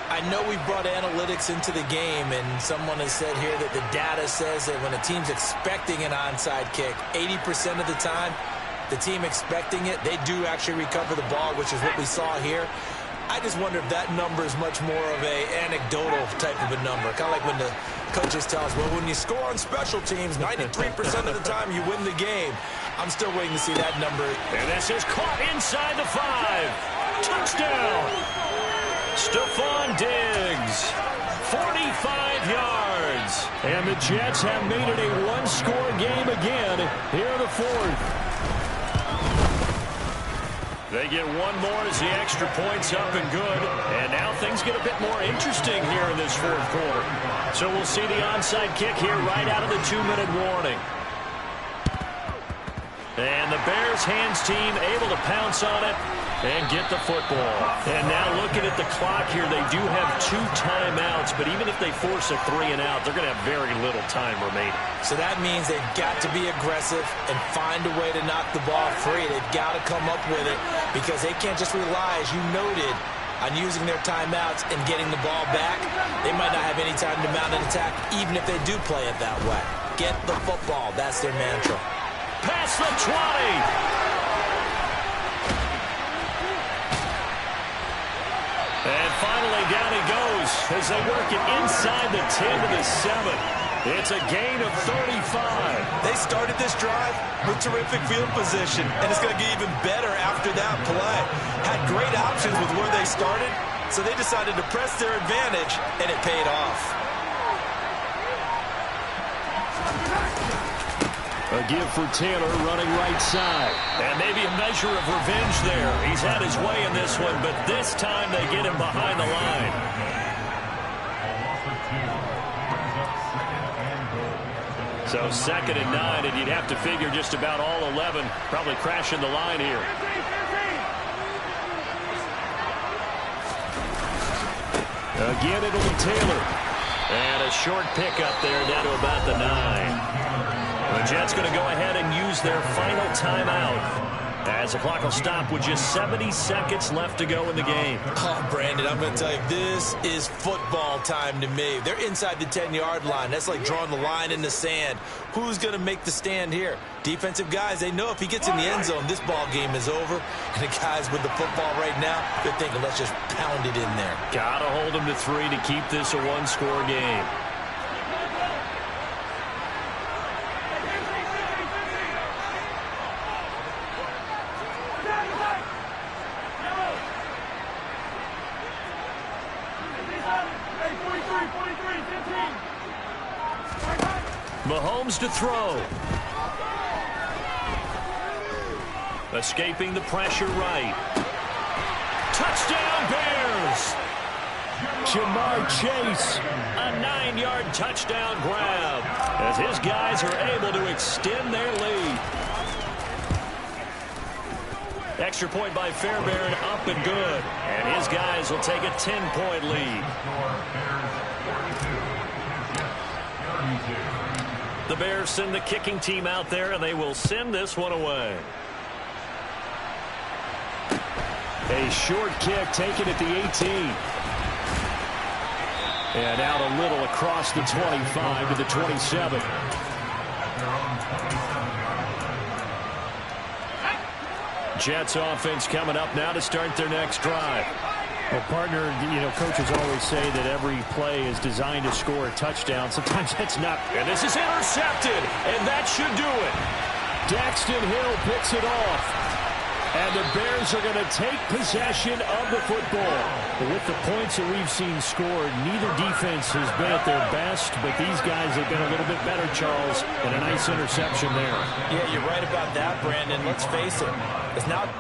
I know we brought analytics into the game, and someone has said here that the data says that when a team's expecting an onside kick, 80% of the time, the team expecting it, they do actually recover the ball, which is what we saw here. I just wonder if that number is much more of a anecdotal type of a number. Kind of like when the coaches tell us, well, when you score on special teams, 93% of the time you win the game. I'm still waiting to see that number. And this is caught inside the 5. Touchdown! Stephon Diggs, 45 yards. And the Jets have made it a one-score game again here in the fourth. They get one more as the extra point's up and good. And now things get a bit more interesting here in this fourth quarter. So we'll see the onside kick here right out of the 2-minute warning. And the Bears hands team able to pounce on it and get the football. And now looking at the clock here, they do have 2 timeouts, but even if they force a 3 and out, they're going to have very little time remaining. So that means they've got to be aggressive and find a way to knock the ball free. They've got to come up with it because they can't just rely, as you noted, on using their timeouts and getting the ball back. They might not have any time to mount an attack, even if they do play it that way. Get the football. That's their mantra. Past the 20. And finally, down he goes as they work it inside the 10 to the 7. It's a gain of 35. They started this drive with terrific field position, and it's going to get even better after that play. Had great options with where they started, so they decided to press their advantage, and it paid off. A give for Taylor running right side. And maybe a measure of revenge there. He's had his way in this one, but this time they get him behind the line. So 2nd and 9, and you'd have to figure just about all 11 probably crashing the line here. Again, it'll be Taylor. And a short pickup there down to about the 9. The Jets going to go ahead and use their final timeout as the clock will stop with just 70 seconds left to go in the game. Oh, Brandon, I'm going to tell you, this is football time to me. They're inside the 10-yard line. That's like drawing the line in the sand. Who's going to make the stand here? Defensive guys, they know if he gets in the end zone, this ball game is over. And the guys with the football right now, they're thinking, let's just pound it in there. Got to hold them to 3 to keep this a one-score game. Mahomes to throw. Escaping the pressure right. Touchdown Bears! Ja'Marr Chase. A 9-yard touchdown grab as his guys are able to extend their lead. Extra point by Fairbairn up and good. And his guys will take a 10-point lead. The Bears send the kicking team out there, and they will send this one away. A short kick taken at the 18. And out a little across the 25 to the 27. Jets offense coming up now to start their next drive. Well, partner, coaches always say that every play is designed to score a touchdown. Sometimes that's not. And this is intercepted, and that should do it. Daxton Hill picks it off. And the Bears are going to take possession of the football. But with the points that we've seen scored, neither defense has been at their best, but these guys have been a little bit better, Charles, and a nice interception there. Yeah, you're right about that, Brandon. Let's face it. It's not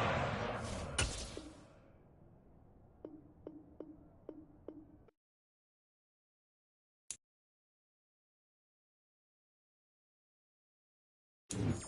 Chiefs.